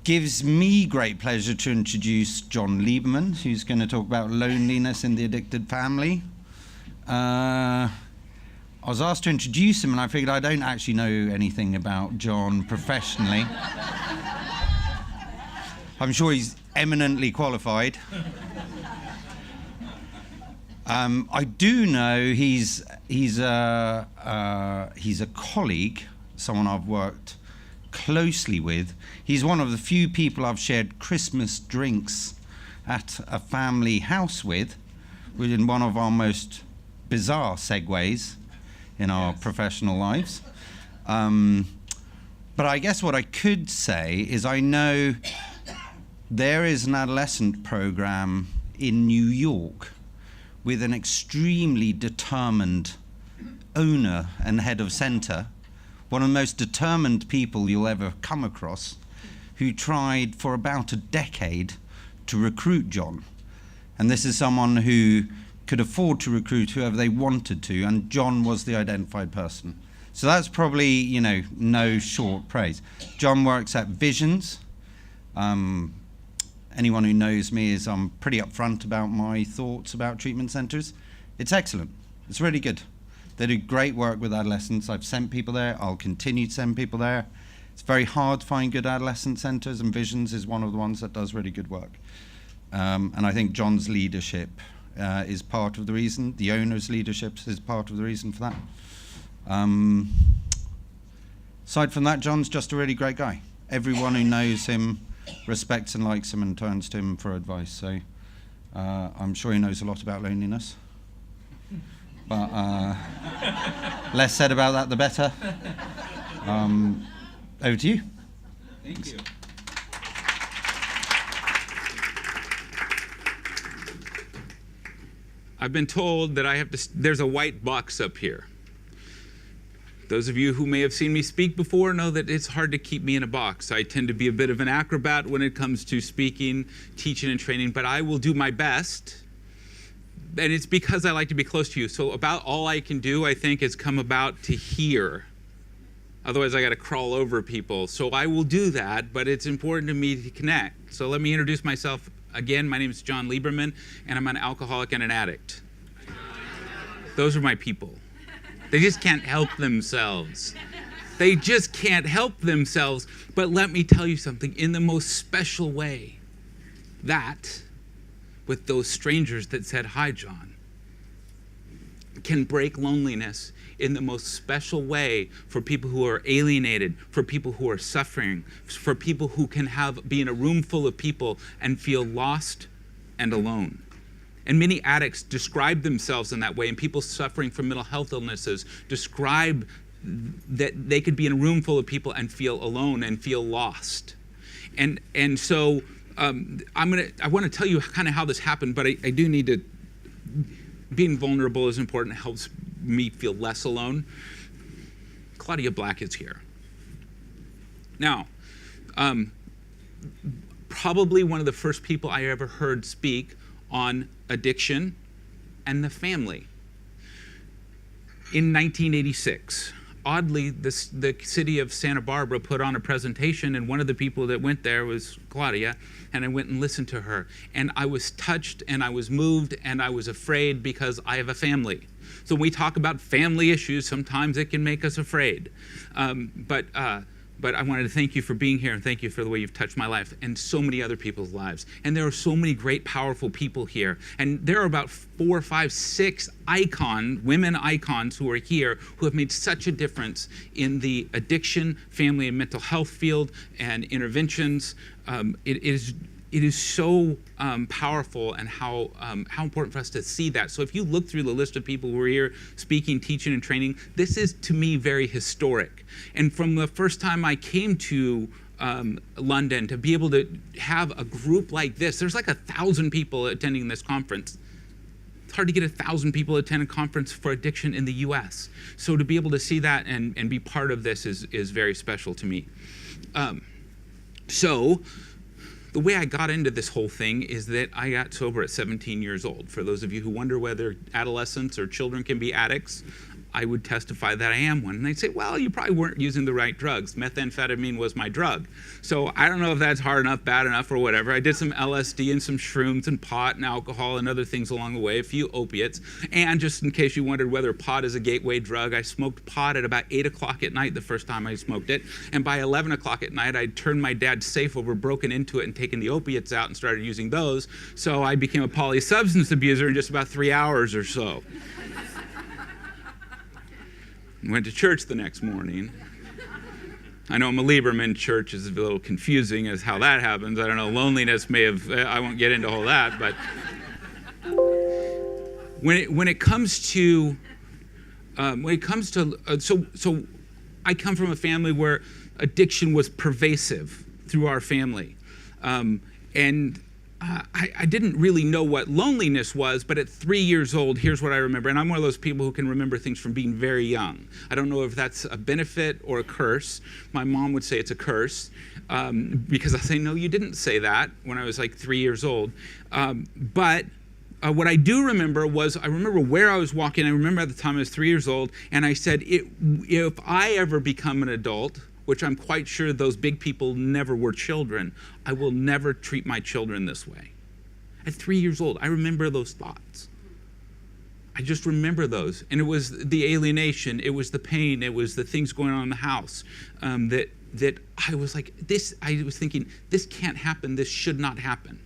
gives me great pleasure to introduce John Lieberman, who's going to talk about loneliness in the addicted family. I was asked to introduce him, and I figured I don't actually know anything about John professionally. I'm sure he's eminently qualified. I do know he's a colleague, someone I've worked closely with. He's one of the few people I've shared Christmas drinks at a family house with, within one of our most bizarre segues in our professional lives. But I guess what I could say is I know there is an adolescent program in New York with an extremely determined owner and head of center, one of the most determined people you'll ever come across, who tried for about a decade to recruit John. And this is someone who could afford to recruit whoever they wanted to, and John was the identified person. So that's probably, no short praise. John works at Visions. Anyone who knows me is I'm pretty upfront about my thoughts about treatment centers. It's excellent. It's really good. They do great work with adolescents. I've sent people there. I'll continue to send people there. It's very hard to find good adolescent centers, and Visions is one of the ones that does really good work. And I think John's leadership is part of the reason. The owner's leadership is part of the reason for that. Aside from that, John's just a really great guy. Everyone who knows him respects and likes him and turns to him for advice. So I'm sure he knows a lot about loneliness. But less said about that, the better. Over to you. Thank you. I've been told that there's a white box up here. Those of you who may have seen me speak before know that it's hard to keep me in a box. I tend to be a bit of an acrobat when it comes to speaking, teaching, and training, but I will do my best. And it's because I like to be close to you. So about all I can do, I think, is come about to here. Otherwise, I got to crawl over people. So I will do that, but it's important to me to connect. So let me introduce myself again. My name is John Lieberman, and I'm an alcoholic and an addict. Those are my people. They just can't help themselves. They just can't help themselves. But let me tell you something, in the most special way, that, with those strangers that said, "Hi, John," can break loneliness in the most special way for people who are alienated, for people who are suffering, for people who can be in a room full of people and feel lost and alone. And many addicts describe themselves in that way, and people suffering from mental health illnesses describe that they could be in a room full of people and feel alone and feel lost. And so I want to tell you kind of how this happened, but I do need to. Being vulnerable is important. It helps me feel less alone. Claudia Black is here. Now, probably one of the first people I ever heard speak on addiction and the family. In 1986, oddly, the city of Santa Barbara put on a presentation, and one of the people that went there was Claudia, and I went and listened to her. And I was touched, and I was moved, and I was afraid because I have a family. So when we talk about family issues, sometimes it can make us afraid. But I wanted to thank you for being here, and thank you for the way you've touched my life and so many other people's lives. And there are so many great, powerful people here. And there are about 4, 5, 6 women icons who are here who have made such a difference in the addiction, family, and mental health field and interventions. It is so powerful, and how important for us to see that. So if you look through the list of people who are here speaking, teaching, and training, this is, to me, very historic. And from the first time I came to London, to be able to have a group like this, there's like 1,000 people attending this conference. It's hard to get 1,000 people to attend a conference for addiction in the US. So to be able to see that and be part of this is very special to me. So the way I got into this whole thing is that I got sober at 17 years old. For those of you who wonder whether adolescents or children can be addicts, I would testify that I am one. And they'd say, well, you probably weren't using the right drugs. Methamphetamine was my drug. So I don't know if that's hard enough, bad enough, or whatever. I did some LSD and some shrooms and pot and alcohol and other things along the way, a few opiates. And just in case you wondered whether pot is a gateway drug, I smoked pot at about 8 o'clock at night the first time I smoked it. And by 11 o'clock at night, I'd turned my dad's safe over, broken into it, and taken the opiates out and started using those. So I became a polysubstance abuser in just about 3 hours or so. Went to church the next morning. I know I'm a Lieberman. Church is a little confusing as how that happens. I don't know, loneliness may have, I won't get into all that, but when it comes to, so I come from a family where addiction was pervasive through our family. I didn't really know what loneliness was, but at 3 years old, here's what I remember. And I'm one of those people who can remember things from being very young. I don't know if that's a benefit or a curse. My mom would say it's a curse, because I say, no, you didn't say that when I was like 3 years old. But what I do remember was, I remember where I was walking. I remember at the time I was 3 years old, and I said, if I ever become an adult, which I'm quite sure those big people never were children, I will never treat my children this way. At 3 years old, I remember those thoughts. I just remember those. And it was the alienation, it was the pain, it was the things going on in the house, that I was like, I was thinking, this can't happen, this should not happen.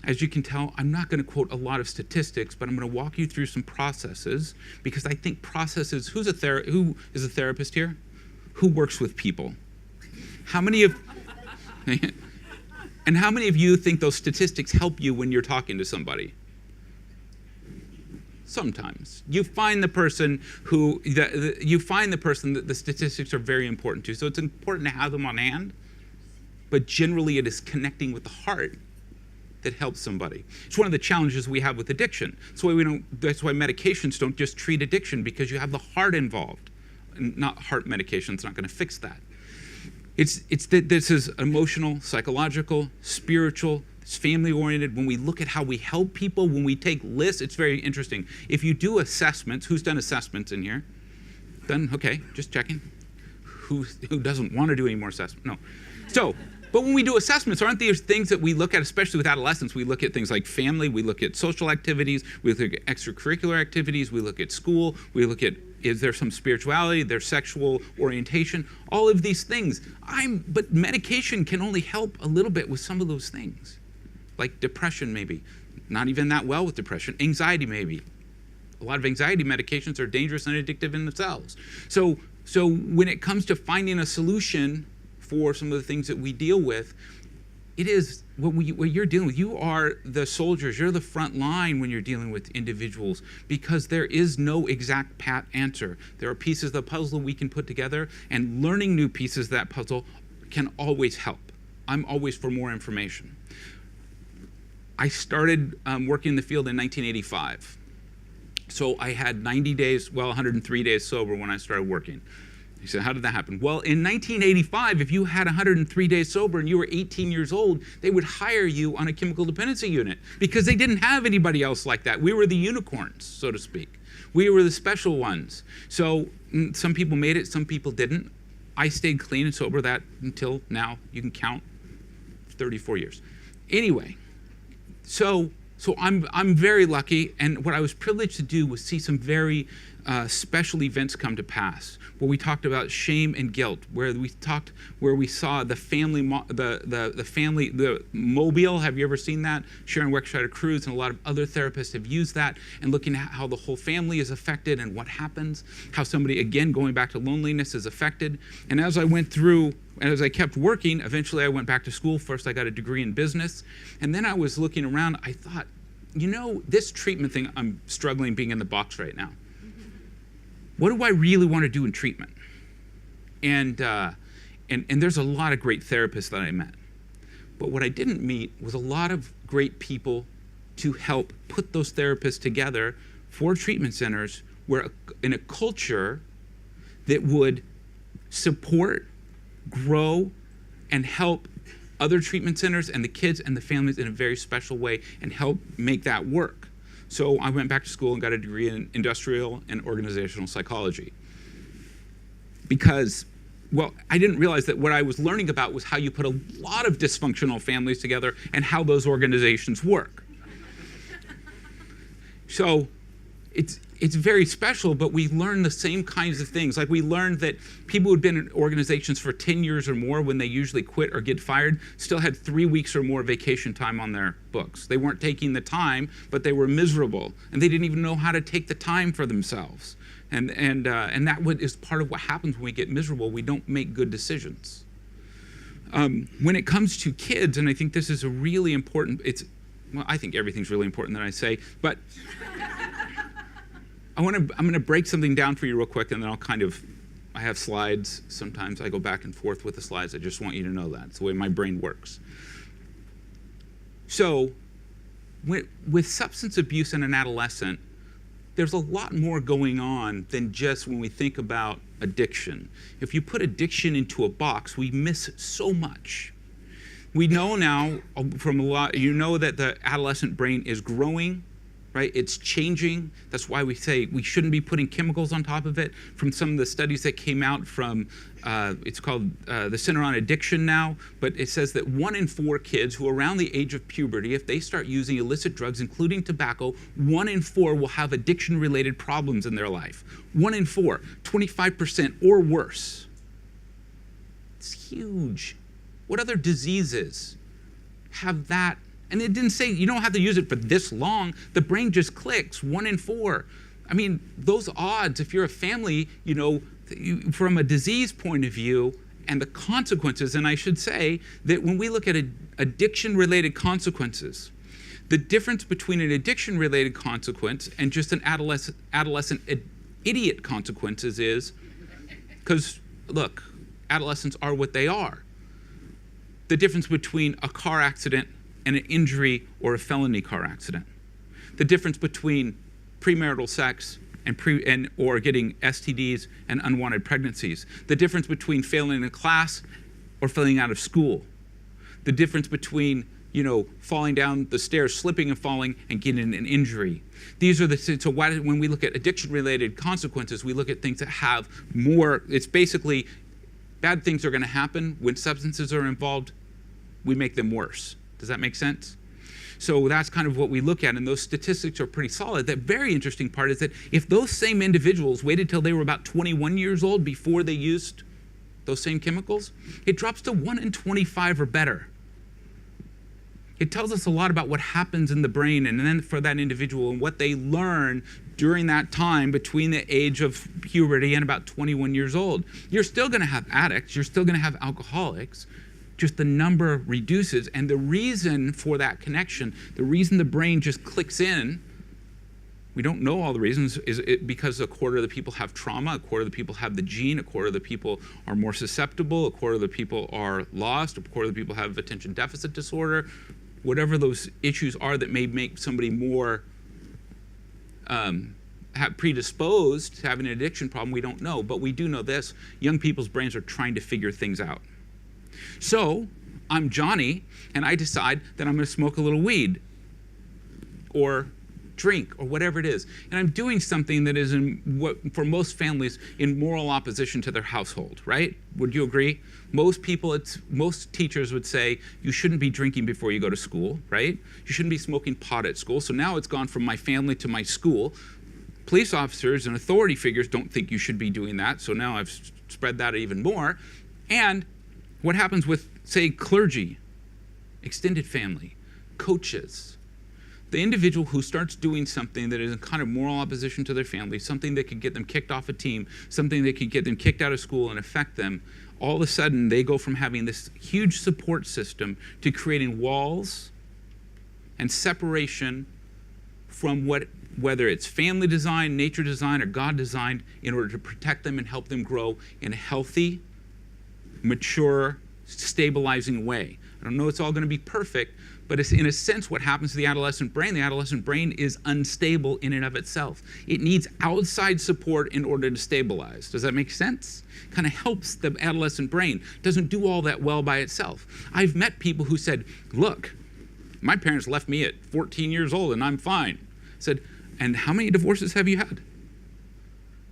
As you can tell, I'm not going to quote a lot of statistics, but I'm going to walk you through some processes, because I think processes, who is a therapist here? Who works with people? How many of you think those statistics help you when you're talking to somebody? Sometimes. You find the person that the statistics are very important to. So it's important to have them on hand, but generally it is connecting with the heart that helps somebody. It's one of the challenges we have with addiction. That's why medications don't just treat addiction, because you have the heart involved. Not heart medication, it's not going to fix that. This is emotional, psychological, spiritual, it's family-oriented. When we look at how we help people, when we take lists, it's very interesting. If you do assessments, who's done assessments in here? Done? Okay, just checking. Who doesn't want to do any more assessments? No. But when we do assessments, aren't these things that we look at, especially with adolescents? We look at things like family, we look at social activities, we look at extracurricular activities, we look at school, we look at, is there some spirituality, their sexual orientation, all of these things. But medication can only help a little bit with some of those things. Like depression maybe, not even that well with depression. Anxiety maybe. A lot of anxiety medications are dangerous and addictive in themselves. So when it comes to finding a solution for some of the things that we deal with, it is what you're dealing with. You are the soldiers. You're the front line when you're dealing with individuals, because there is no exact pat answer. There are pieces of the puzzle we can put together, and learning new pieces of that puzzle can always help. I'm always for more information. I started working in the field in 1985. So I had 103 days sober when I started working. He said, how did that happen? Well, in 1985, if you had 103 days sober and you were 18 years old, they would hire you on a chemical dependency unit, because they didn't have anybody else like that. We were the unicorns, so to speak. We were the special ones. So some people made it, some people didn't. I stayed clean and sober that until now. You can count 34 years. Anyway, so I'm very lucky, and what I was privileged to do was see some very special events come to pass, where we talked about shame and guilt, where we saw the family, the mobile. Have you ever seen that? Sharon Wexrider Cruz and a lot of other therapists have used that, and looking at how the whole family is affected and what happens, how somebody, again, going back to loneliness, is affected. And as I went through, and as I kept working, eventually I went back to school. First I got a degree in business, and then I was looking around. I thought, this treatment thing, I'm struggling being in the box right now. What do I really want to do in treatment? And there's a lot of great therapists that I met. But what I didn't meet was a lot of great people to help put those therapists together for treatment centers, where in a culture that would support, grow, and help other treatment centers and the kids and the families in a very special way, and help make that work. So I went back to school and got a degree in industrial and organizational psychology. Because, well, I didn't realize that what I was learning about was how you put a lot of dysfunctional families together and how those organizations work. So it's very special, but we learn the same kinds of things. Like we learned that people who'd been in organizations for 10 years or more when they usually quit or get fired still had 3 weeks or more vacation time on their books. They weren't taking the time, but they were miserable, and they didn't even know how to take the time for themselves. And that is part of what happens when we get miserable. We don't make good decisions. When it comes to kids, and I think this is a really important, well, I think everything's really important that I say, but I'm going to break something down for you real quick, and then I have slides. Sometimes I go back and forth with the slides. I just want you to know that. It's the way my brain works. So with substance abuse in an adolescent, there's a lot more going on than just when we think about addiction. If you put addiction into a box, we miss so much. We know now from a lot, you know that the adolescent brain is growing, right? It's changing. That's why we say we shouldn't be putting chemicals on top of it. From some of the studies that came out from, it's called the Center on Addiction now, but it says that 1 in 4 kids who are around the age of puberty, if they start using illicit drugs, including tobacco, 1 in 4 will have addiction-related problems in their life. 1 in 4, 25% or worse. It's huge. What other diseases have that? And it didn't say you don't have to use it for this long. The brain just clicks, 1 in 4. I mean, those odds, if you're a family, from a disease point of view and the consequences, and I should say that when we look at addiction-related consequences, the difference between an addiction-related consequence and just an adolescent idiot consequences is, because look, adolescents are what they are. The difference between a car accident and an injury or a felony car accident. The difference between premarital sex or getting STDs and unwanted pregnancies. The difference between failing a class or failing out of school. The difference between, falling down the stairs, slipping and falling, and getting an injury. These are when we look at addiction-related consequences, we look at things that have more. It's basically bad things are going to happen when substances are involved. We make them worse. Does that make sense? So that's kind of what we look at, and those statistics are pretty solid. The very interesting part is that if those same individuals waited till they were about 21 years old before they used those same chemicals, it drops to 1 in 25 or better. It tells us a lot about what happens in the brain and then for that individual and what they learn during that time between the age of puberty and about 21 years old. You're still going to have addicts. You're still going to have alcoholics. Just the number reduces, and the reason for that connection, the reason the brain just clicks in, we don't know all the reasons, is because a quarter of the people have trauma, a quarter of the people have the gene, a quarter of the people are more susceptible, a quarter of the people are lost, a quarter of the people have attention deficit disorder, whatever those issues are that may make somebody more predisposed to having an addiction problem, we don't know. But we do know this: young people's brains are trying to figure things out. So I'm Johnny, and I decide that I'm going to smoke a little weed or drink or whatever it is. And I'm doing something that is, for most families, in moral opposition to their household, right? Would you agree? Most teachers would say, you shouldn't be drinking before you go to school, right? You shouldn't be smoking pot at school. So now it's gone from my family to my school. Police officers and authority figures don't think you should be doing that. So now I've spread that even more. And what happens with, say, clergy, extended family, coaches? The individual who starts doing something that is in kind of moral opposition to their family, something that could get them kicked off a team, something that could get them kicked out of school and affect them, all of a sudden they go from having this huge support system to creating walls and separation from whether it's family design, nature design, or God designed, in order to protect them and help them grow in a healthy, mature, stabilizing way. I don't know it's all going to be perfect, but it's in a sense what happens to the adolescent brain. The adolescent brain is unstable in and of itself. It needs outside support in order to stabilize. Does that make sense? Kind of helps the adolescent brain. Doesn't do all that well by itself. I've met people who said, look, my parents left me at 14 years old and I'm fine. said, and how many divorces have you had?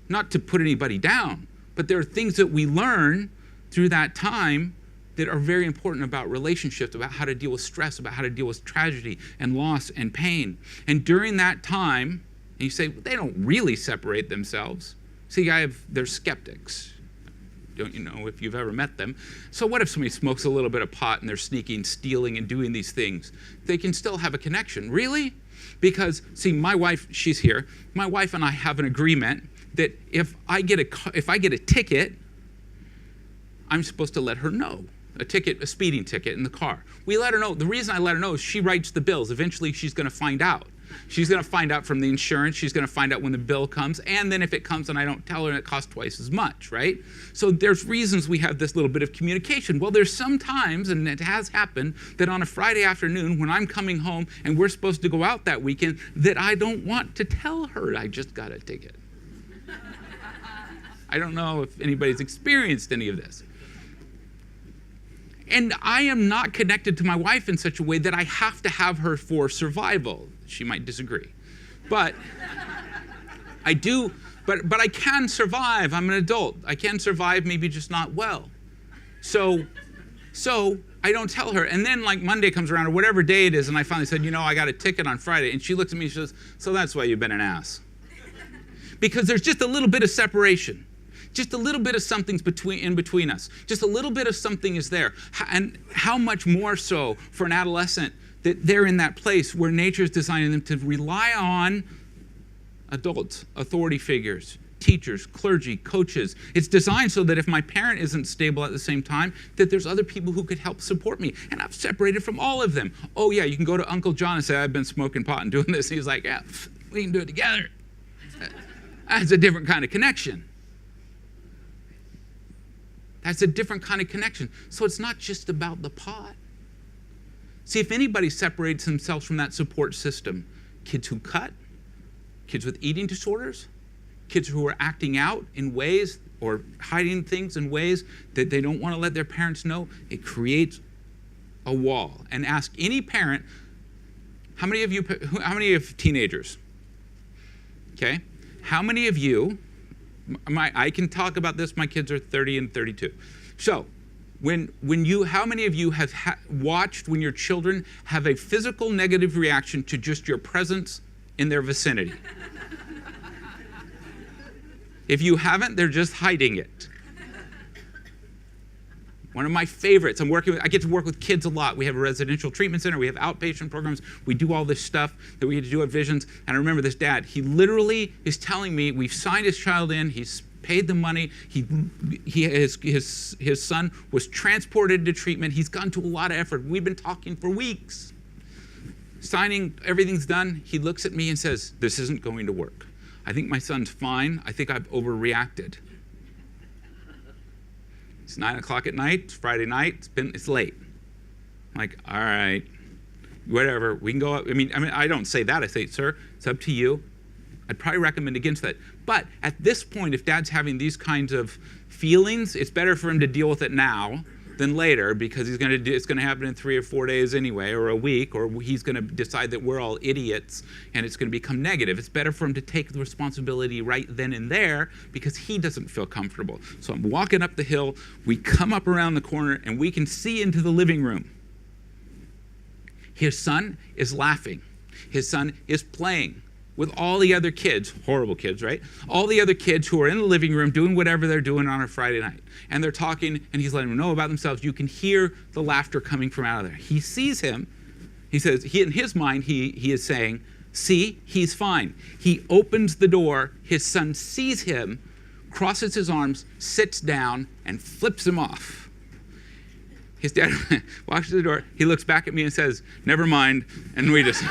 Not to put anybody down, but there are things that we learn through that time that are very important about relationships, about how to deal with stress, about how to deal with tragedy and loss and pain. And during that time, and you say, well, they don't really separate themselves. See, they're skeptics. Don't you know if you've ever met them? So what if somebody smokes a little bit of pot and they're sneaking, stealing, and doing these things? They can still have a connection. Really? Because, see, my wife, she's here. My wife and I have an agreement that if I get a ticket, I'm supposed to let her know. A speeding ticket in the car. We let her know. The reason I let her know is she writes the bills. Eventually, she's going to find out. She's going to find out from the insurance. She's going to find out when the bill comes. And then if it comes and I don't tell her, it costs twice as much, right? So there's reasons we have this little bit of communication. Well, there's some times, and it has happened, that on a Friday afternoon when I'm coming home and we're supposed to go out that weekend, that I don't want to tell her I just got a ticket. I don't know if anybody's experienced any of this. And I am not connected to my wife in such a way that I have to have her for survival. She might disagree. But I do, but I can survive. I'm an adult. I can survive, maybe just not well. So I don't tell her. And then like Monday comes around or whatever day it is, and I finally said, I got a ticket on Friday. And she looks at me and she says, so that's why you've been an ass. Because there's just a little bit of separation. Just a little bit of something's in between us. Just a little bit of something is there. And how much more so for an adolescent that they're in that place where nature is designing them to rely on adults, authority figures, teachers, clergy, coaches. It's designed so that if my parent isn't stable at the same time, that there's other people who could help support me. And I've separated from all of them. Oh yeah, you can go to Uncle John and say, I've been smoking pot and doing this. And he's like, yeah, we can do it together. That's a different kind of connection. That's a different kind of connection. So it's not just about the pot. See, if anybody separates themselves from that support system, kids who cut, kids with eating disorders, kids who are acting out in ways or hiding things in ways that they don't want to let their parents know, it creates a wall. And ask any parent, how many of teenagers? Okay? How many of you, I can talk about this, my kids are 30 and 32. So, how many of you have watched when your children have a physical negative reaction to just your presence in their vicinity? If you haven't, they're just hiding it. One of my favorites, I get to work with kids a lot. We have a residential treatment center, we have outpatient programs, we do all this stuff that we get to do at Visions. And I remember this dad, he literally is telling me, we've signed his child in, he's paid the money, his son was transported to treatment, he's gone to a lot of effort. We've been talking for weeks. Signing, everything's done, he looks at me and says, this isn't going to work. I think my son's fine, I think I've overreacted. It's 9 o'clock at night, it's Friday night, it's late. I'm like, all right, whatever, we can go up. I mean, I don't say that, I say, sir, it's up to you. I'd probably recommend against that. But at this point, if dad's having these kinds of feelings, it's better for him to deal with it now than later, because it's going to happen in 3 or 4 days anyway, or a week, or he's going to decide that we're all idiots and it's going to become negative. It's better for him to take the responsibility right then and there because he doesn't feel comfortable. So I'm walking up the hill, we come up around the corner, and we can see into the living room. His son is laughing. His son is playing with all the other kids, horrible kids, right? All the other kids who are in the living room doing whatever they're doing on a Friday night. And they're talking, and he's letting them know about themselves. You can hear the laughter coming from out of there. He sees him. He says, in his mind, he is saying, see, he's fine. He opens the door. His son sees him, crosses his arms, sits down, and flips him off. His dad walks to the door. He looks back at me and says, never mind. And we just...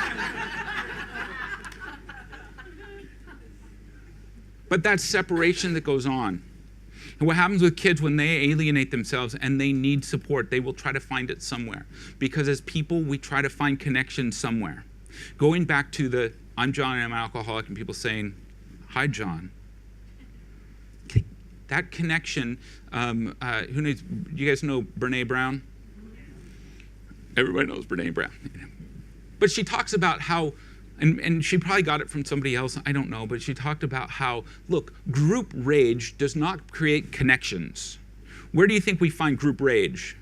But that's separation that goes on. And what happens with kids when they alienate themselves and they need support, they will try to find it somewhere. Because as people, we try to find connection somewhere. Going back to I'm John and I'm an alcoholic, and people saying, hi, John. That connection, who knows, you guys know Brene Brown? Everybody knows Brene Brown. But she talks about how and she probably got it from somebody else, I don't know, but she talked about how, look, group rage does not create connections. Where do you think we find group rage?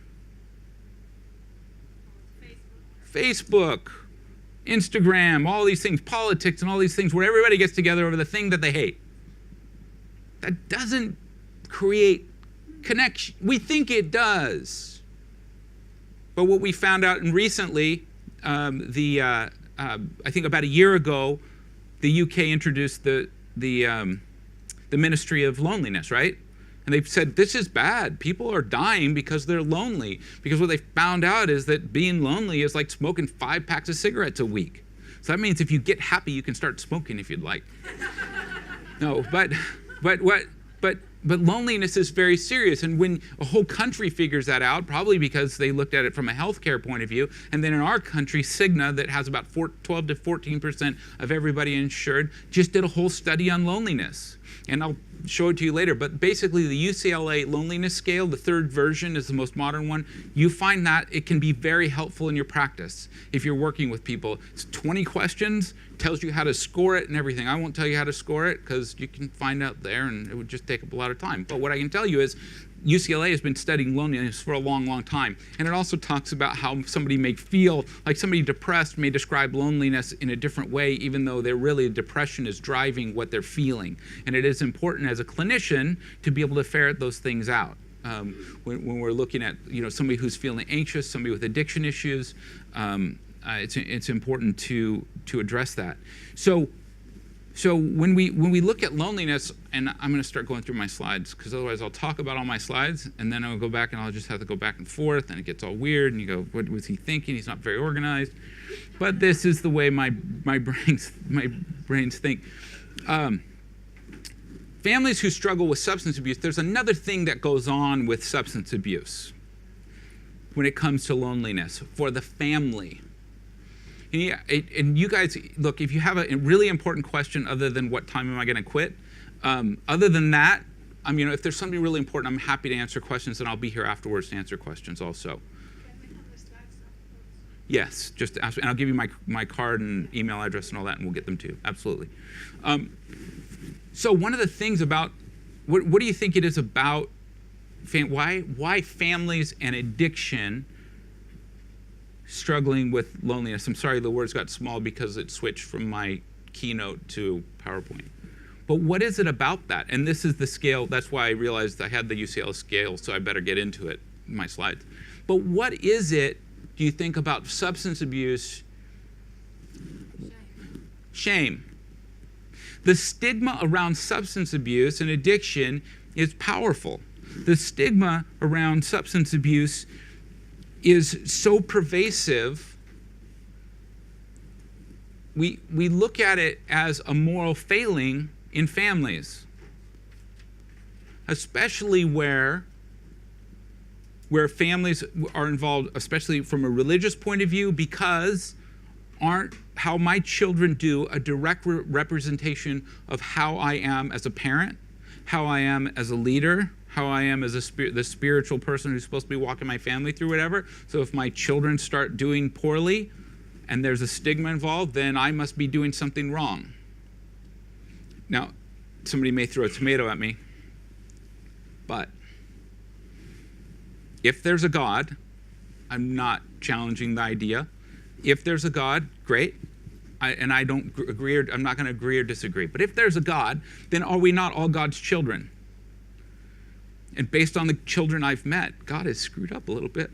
Facebook, Instagram, all these things, politics and all these things where everybody gets together over the thing that they hate. That doesn't create connection. We think it does. But what we found out recently, I think about a year ago, the UK introduced the Ministry of Loneliness, right? And they've said, this is bad. People are dying because they're lonely. Because what they found out is that being lonely is like smoking 5 packs of cigarettes a week. So that means if you get happy, you can start smoking if you'd like. No, but loneliness is very serious. And when a whole country figures that out, probably because they looked at it from a healthcare point of view, and then in our country, Cigna, that has about 12 to 14% of everybody insured, just did a whole study on loneliness. And I'll show it to you later, but basically the UCLA loneliness scale, the 3rd version is the most modern one. You find that it can be very helpful in your practice if you're working with people. It's 20 questions, tells you how to score it and everything. I won't tell you how to score it because you can find out there and it would just take up a lot of time. But what I can tell you is UCLA has been studying loneliness for a long, long time. And it also talks about how somebody may feel, like somebody depressed may describe loneliness in a different way, even though they're really, depression is driving what they're feeling. And it is important as a clinician to be able to ferret those things out. When we're looking at somebody who's feeling anxious, somebody with addiction issues, it's important to address that. So when we look at loneliness, and I'm going to start going through my slides because otherwise I'll talk about all my slides and then I'll go back and I'll just have to go back and forth and it gets all weird and you go, what was he thinking? He's not very organized. But this is the way my brains think. Families who struggle with substance abuse, there's another thing that goes on with substance abuse when it comes to loneliness for the family. And you guys, look, if you have a really important question other than what time am I going to quit, other than that, if there's something really important, I'm happy to answer questions, and I'll be here afterwards to answer questions also. Can we have the slides afterwards? Yes, just ask, and I'll give you my card and email address and all that, and we'll get them to you. Absolutely. So one of the things about, what do you think it is about, why families and addiction struggling with loneliness? I'm sorry the words got small because it switched from my keynote to PowerPoint. But what is it about that? And this is the scale, that's why I realized I had the UCL scale, so I better get into it in my slides. But what is it, do you think, about substance abuse? Shame. The stigma around substance abuse and addiction is powerful. The stigma around substance abuse is so pervasive, we look at it as a moral failing in families, especially where families are involved, especially from a religious point of view, because aren't how my children do a direct representation of how I am as a parent, how I am as a leader, how I am as the spiritual person who's supposed to be walking my family through whatever. So if my children start doing poorly and there's a stigma involved, then I must be doing something wrong. Now, somebody may throw a tomato at me, but if there's a God, I'm not challenging the idea. If there's a God, great. I'm not going to agree or disagree. But if there's a God, then are we not all God's children? And based on the children I've met, God has screwed up a little bit.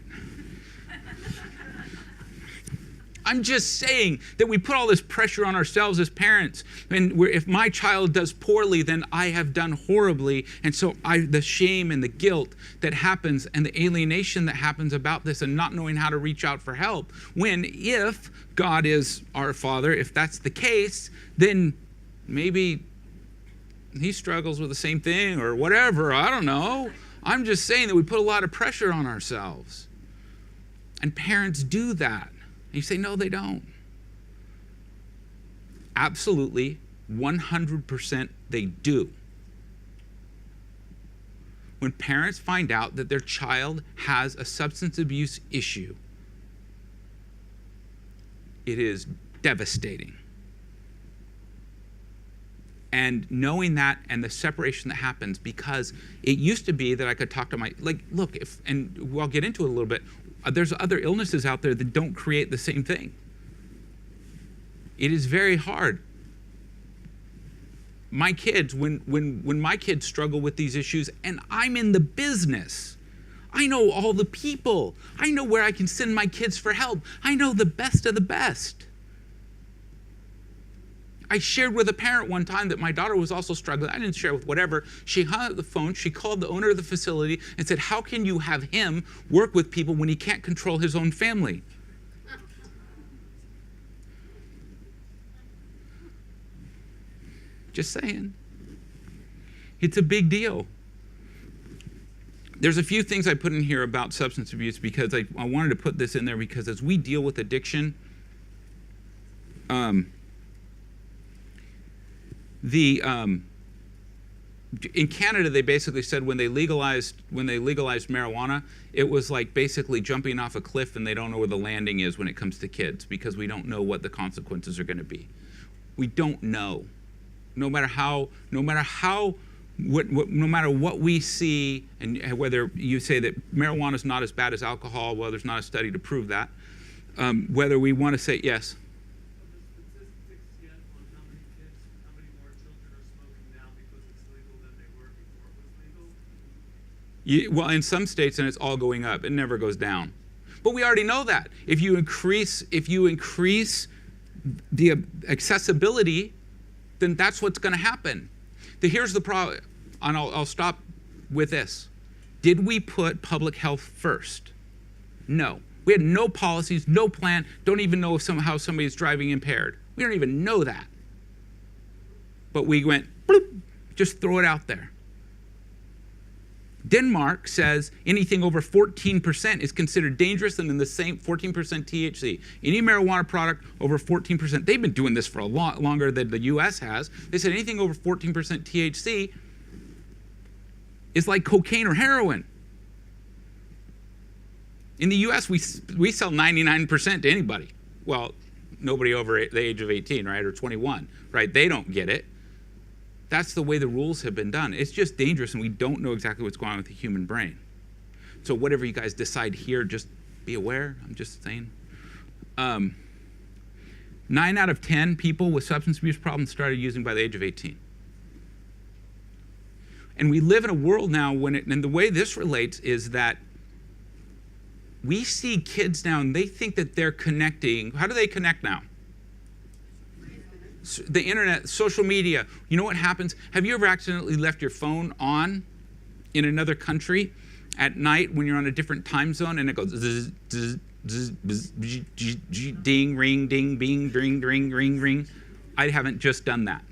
I'm just saying that we put all this pressure on ourselves as parents. And if my child does poorly, then I have done horribly. And so the shame and the guilt that happens and the alienation that happens about this and not knowing how to reach out for help. When if God is our Father, if that's the case, then maybe he struggles with the same thing or whatever. I don't know. I'm just saying that we put a lot of pressure on ourselves. And parents do that. And you say, no, they don't. Absolutely, 100% they do. When parents find out that their child has a substance abuse issue, it is devastating. And knowing that and the separation that happens, because it used to be that I could talk to my, like, look, and I'll get into it a little bit, there's other illnesses out there that don't create the same thing. It is very hard. My kids, when my kids struggle with these issues, and I'm in the business, I know all the people. I know where I can send my kids for help. I know the best of the best. I shared with a parent one time that my daughter was also struggling. I didn't share with whatever. She hung up the phone. She called the owner of the facility and said, how can you have him work with people when he can't control his own family? Just saying. It's a big deal. There's a few things I put in here about substance abuse because I wanted to put this in there because as we deal with addiction, in Canada, they basically said when they legalized marijuana, it was like basically jumping off a cliff and they don't know where the landing is when it comes to kids because we don't know what the consequences are going to be. We don't know. No matter what we see, and whether you say that marijuana is not as bad as alcohol, well, there's not a study to prove that. Whether we want to say yes. Well, in some states, and it's all going up. It never goes down. But we already know that. If you increase the accessibility, then that's what's going to happen. Here's the problem, and I'll stop with this. Did we put public health first? No. We had no policies, no plan, don't even know if somehow somebody's driving impaired. We don't even know that. But we went, bloop, just throw it out there. Denmark says anything over 14% is considered dangerous and in the same 14% THC. Any marijuana product over 14%, they've been doing this for a lot longer than the US has. They said anything over 14% THC is like cocaine or heroin. In the US, we sell 99% to anybody. Well, nobody over the age of 18, right, or 21, right? They don't get it. That's the way the rules have been done. It's just dangerous, and we don't know exactly what's going on with the human brain. So whatever you guys decide here, just be aware. I'm just saying. 9 out of 10 people with substance abuse problems started using by the age of 18. And we live in a world now and the way this relates is that we see kids now, and they think that they're connecting. How do they connect now? The internet, social media. You know what happens? Have you ever accidentally left your phone on in another country at night when you're on a different time zone and it goes zzz, zzz, zzz, zzz, zzz, zzz, ding, ring, ding, bing, ring, ring, ring, ring? I haven't just done that.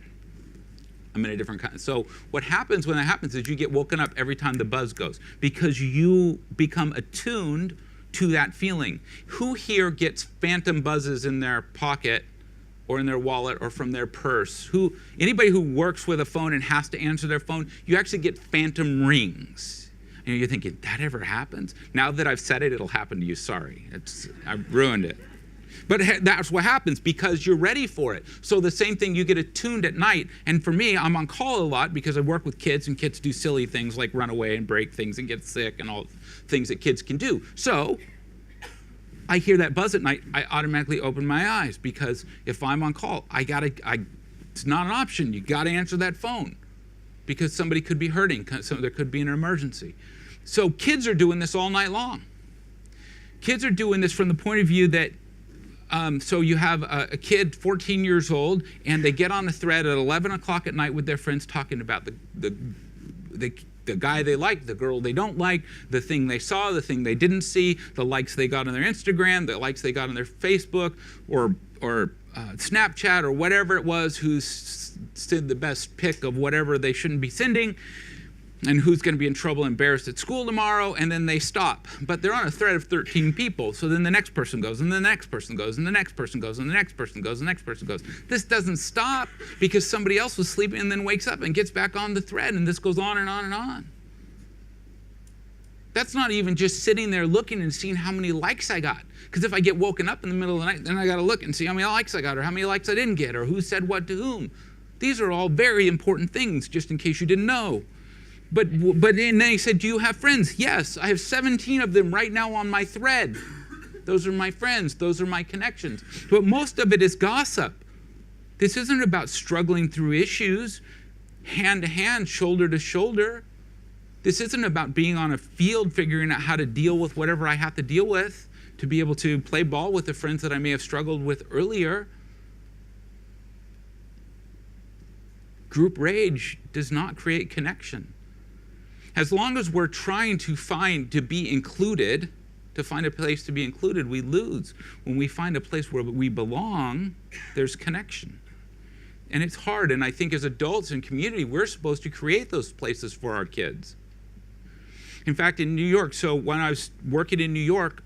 I'm in a different kind. So what happens when that happens is you get woken up every time the buzz goes because you become attuned to that feeling. Who here gets phantom buzzes in their pocket or in their wallet or from their purse? Anybody who works with a phone and has to answer their phone, you actually get phantom rings. And you're thinking, that ever happens? Now that I've said it, it'll happen to you. Sorry, I've ruined it. But that's what happens because you're ready for it. So the same thing, you get attuned at night. And for me, I'm on call a lot because I work with kids and kids do silly things like run away and break things and get sick and all things that kids can do. So I hear that buzz at night, I automatically open my eyes because if I'm on call, it's not an option. You got to answer that phone because somebody could be hurting. So there could be an emergency. So kids are doing this all night long. Kids are doing this from the point of view that, so you have a kid, 14 years old, and they get on a thread at 11 o'clock at night with their friends talking about the guy they like, the girl they don't like, the thing they saw, the thing they didn't see, the likes they got on their Instagram, the likes they got on their Facebook or Snapchat or whatever it was, who's sent the best pic of whatever they shouldn't be sending, and who's going to be in trouble, embarrassed at school tomorrow, and then they stop. But they're on a thread of 13 people, so then the next person goes, and the next person goes, and the next person goes, and the next person goes, and the next person goes. This doesn't stop because somebody else was sleeping and then wakes up and gets back on the thread, and this goes on and on and on. That's not even just sitting there looking and seeing how many likes I got. Because if I get woken up in the middle of the night, then I got to look and see how many likes I got or how many likes I didn't get or who said what to whom. These are all very important things, just in case you didn't know. But then he said, do you have friends? Yes, I have 17 of them right now on my thread. Those are my friends. Those are my connections. But most of it is gossip. This isn't about struggling through issues, hand to hand, shoulder to shoulder. This isn't about being on a field figuring out how to deal with whatever I have to deal with to be able to play ball with the friends that I may have struggled with earlier. Group rage does not create connection. As long as we're trying to be included, to find a place to be included, we lose. When we find a place where we belong, there's connection. And it's hard, and I think as adults in community, we're supposed to create those places for our kids. In fact, in New York, so when I was working in New York,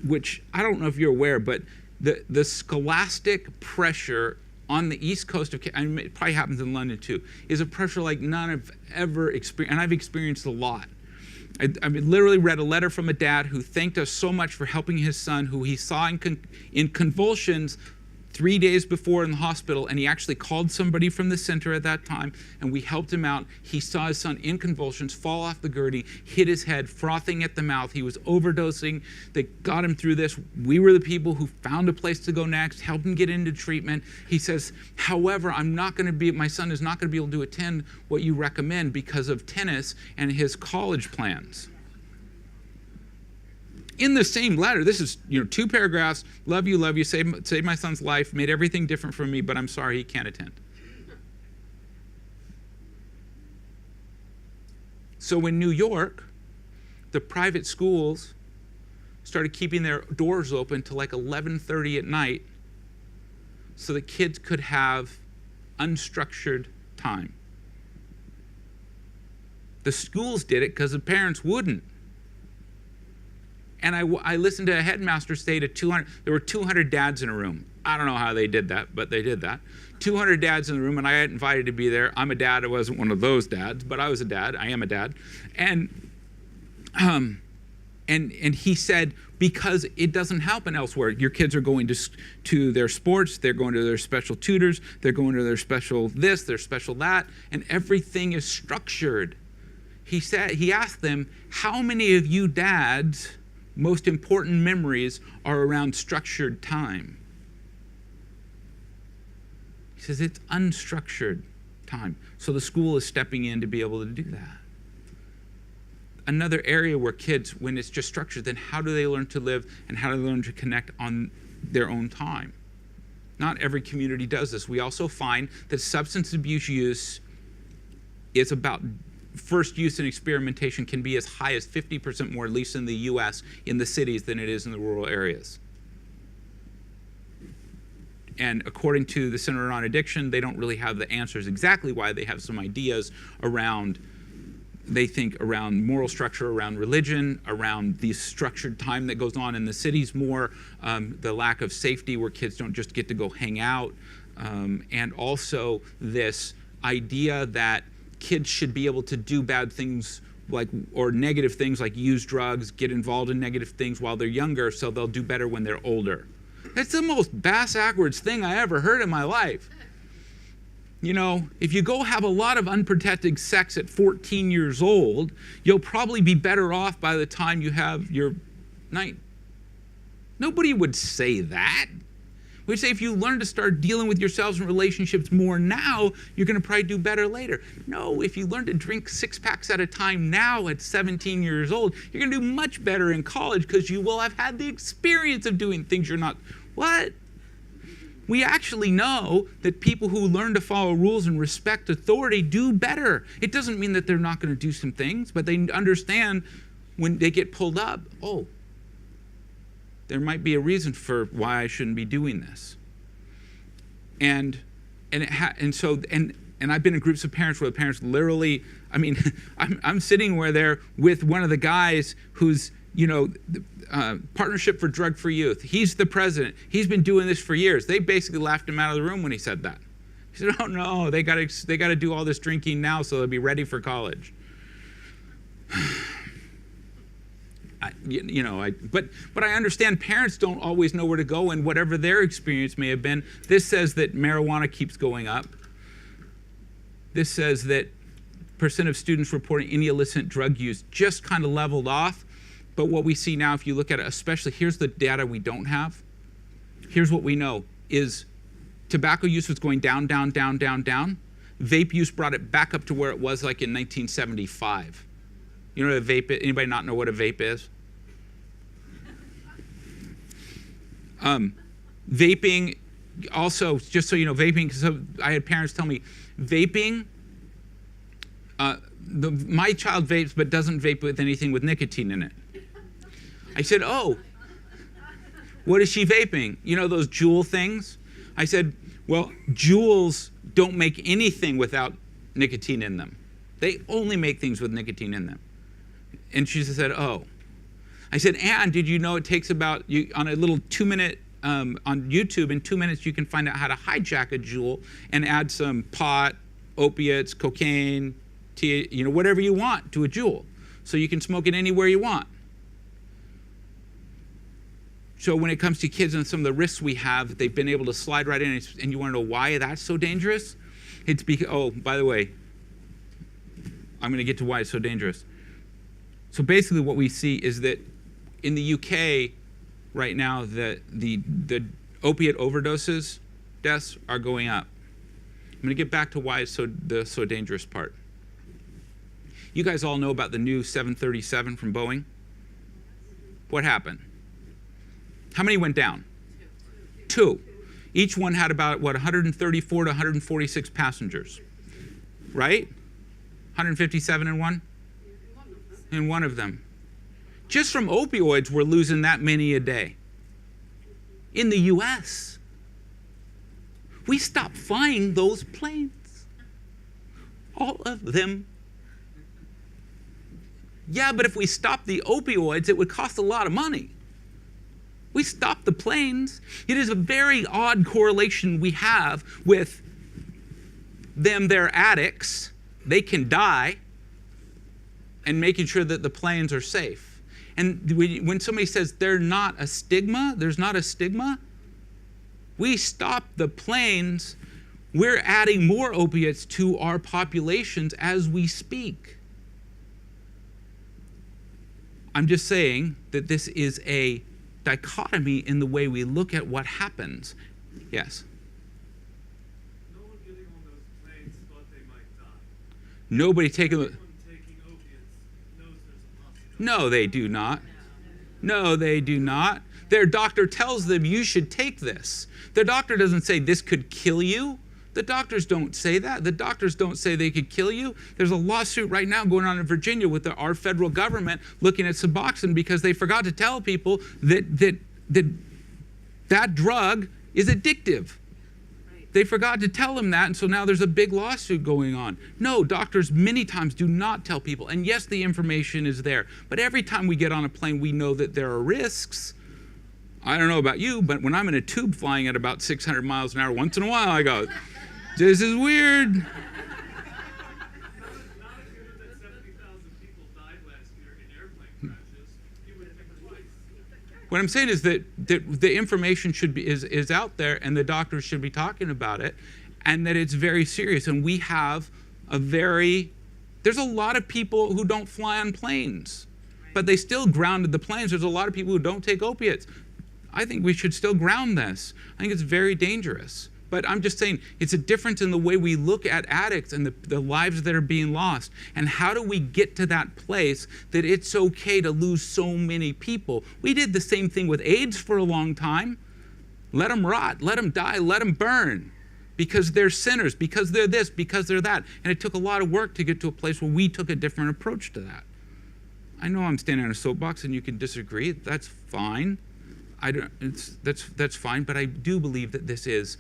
which I don't know if you're aware, but the scholastic pressure on the East Coast of, and it probably happens in London too, is a pressure like none I've ever experienced, and I've experienced a lot. I literally read a letter from a dad who thanked us so much for helping his son, who he saw in convulsions 3 days before in the hospital, and he actually called somebody from the center at that time, and we helped him out. He saw his son in convulsions, fall off the gurney, hit his head, frothing at the mouth. He was overdosing. They got him through this. We were the people who found a place to go next, helped him get into treatment. He says, however, my son is not going to be able to attend what you recommend because of tennis and his college plans. In the same letter, this is 2 paragraphs, love you, saved my son's life, made everything different for me, but I'm sorry he can't attend. So in New York, the private schools started keeping their doors open till like 11:30 at night so the kids could have unstructured time. The schools did it because the parents wouldn't. And I listened to a headmaster say there were 200 dads in a room. I don't know how they did that, but they did that. 200 dads in the room, and I got invited to be there. I'm a dad. I wasn't one of those dads, but I was a dad. I am a dad. And he said, because it doesn't happen elsewhere. Your kids are going to their sports. They're going to their special tutors. They're going to their special this, their special that, and everything is structured. He asked them, how many of you dads' most important memories are around structured time? He says it's unstructured time. So the school is stepping in to be able to do that. Another area where kids, when it's just structured, then how do they learn to live and how do they learn to connect on their own time? Not every community does this. We also find that substance abuse use is about first use and experimentation can be as high as 50% more, at least in the US, in the cities than it is in the rural areas. And according to the Center on Addiction, they don't really have the answers exactly why. They have some ideas around, they think around moral structure, around religion, around the structured time that goes on in the cities more, the lack of safety where kids don't just get to go hang out, and also this idea that kids should be able to do bad things or negative things like use drugs, get involved in negative things while they're younger so they'll do better when they're older. That's the most bass-backwards thing I ever heard in my life. If you go have a lot of unprotected sex at 14 years old, you'll probably be better off by the time you have your night. Nobody would say that. We'd say if you learn to start dealing with yourselves and relationships more now, you're going to probably do better later. No, if you learn to drink 6 packs at a time now at 17 years old, you're going to do much better in college because you will have had the experience of doing things you're not. What? We actually know that people who learn to follow rules and respect authority do better. It doesn't mean that they're not going to do some things, but they understand when they get pulled up, there might be a reason for why I shouldn't be doing this. And I've been in groups of parents where the parents literally, I'm sitting where they're with one of the guys who's, Partnership for Drug-Free Youth. He's the president. He's been doing this for years. They basically laughed him out of the room when he said that. He said, oh no, they got to do all this drinking now so they'll be ready for college. But I understand parents don't always know where to go, and whatever their experience may have been. This says that marijuana keeps going up. This says that percent of students reporting any illicit drug use just kind of leveled off. But what we see now, if you look at it, especially, here's the data we don't have. Here's what we know is tobacco use was going down, down, down, down, down. Vape use brought it back up to where it was like in 1975. You know what a vape is? Anybody not know what a vape is? Vaping, also, just so you know, vaping, because I had parents tell me, vaping, my child vapes but doesn't vape with anything with nicotine in it. I said, oh, what is she vaping? You know those Juul things? I said, well, Juuls don't make anything without nicotine in them. They only make things with nicotine in them. And she said, oh. I said, and did you know it takes about, on a little 2-minute, on YouTube, in 2 minutes you can find out how to hijack a Juul and add some pot, opiates, cocaine, tea, you know, whatever you want to a Juul. So you can smoke it anywhere you want. So when it comes to kids and some of the risks we have, they've been able to slide right in, and you want to know why that's so dangerous? It's because, oh, by the way, I'm going to get to why it's so dangerous. So basically what we see is that in the UK right now, the opiate overdoses deaths are going up. I'm going to get back to why it's the so dangerous part. You guys all know about the new 737 from Boeing? What happened? How many went down? 2. Each one had about, 134 to 146 passengers, right? 157 in one? In one of them. Just from opioids, we're losing that many a day. In the US, we stopped flying those planes. All of them. Yeah, but if we stopped the opioids, it would cost a lot of money. We stopped the planes. It is a very odd correlation we have with them, they're addicts, they can die, and making sure that the planes are safe. And when somebody says they're not a stigma, there's not a stigma, we stop the planes, we're adding more opiates to our populations as we speak. I'm just saying that this is a dichotomy in the way we look at what happens. Yes? No one getting on those planes thought they might die. Nobody taking... Everyone taking opiates knows there's a possibility. No, they do not. No, they do not. Their doctor tells them you should take this. Their doctor doesn't say this could kill you. The doctors don't say that. The doctors don't say they could kill you. There's a lawsuit right now going on in Virginia with our federal government looking at Suboxone because they forgot to tell people that drug is addictive. They forgot to tell them that, and so now there's a big lawsuit going on. No, doctors many times do not tell people, and yes, the information is there, but every time we get on a plane, we know that there are risks. I don't know about you, but when I'm in a tube flying at about 600 miles an hour, once in a while I go, this is weird. Not if you knew that 70,000 people died last year in airplane crashes, you would think twice. What I'm saying is that the information is out there, and the doctors should be talking about it, and that it's very serious. And we have there's a lot of people who don't fly on planes, but they still grounded the planes. There's a lot of people who don't take opiates. I think we should still ground this. I think it's very dangerous. But I'm just saying, it's a difference in the way we look at addicts and the lives that are being lost. And how do we get to that place that it's okay to lose so many people? We did the same thing with AIDS for a long time. Let them rot, let them die, let them burn. Because they're sinners, because they're this, because they're that. And it took a lot of work to get to a place where we took a different approach to that. I know I'm standing on a soapbox and you can disagree. That's fine. That's fine, but I do believe that this is,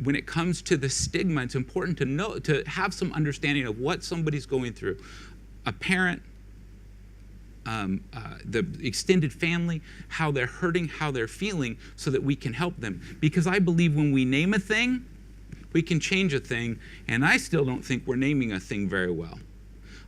when it comes to the stigma, it's important to know, to have some understanding of what somebody's going through. A parent, the extended family, how they're hurting, how they're feeling, so that we can help them. Because I believe when we name a thing, we can change a thing, and I still don't think we're naming a thing very well.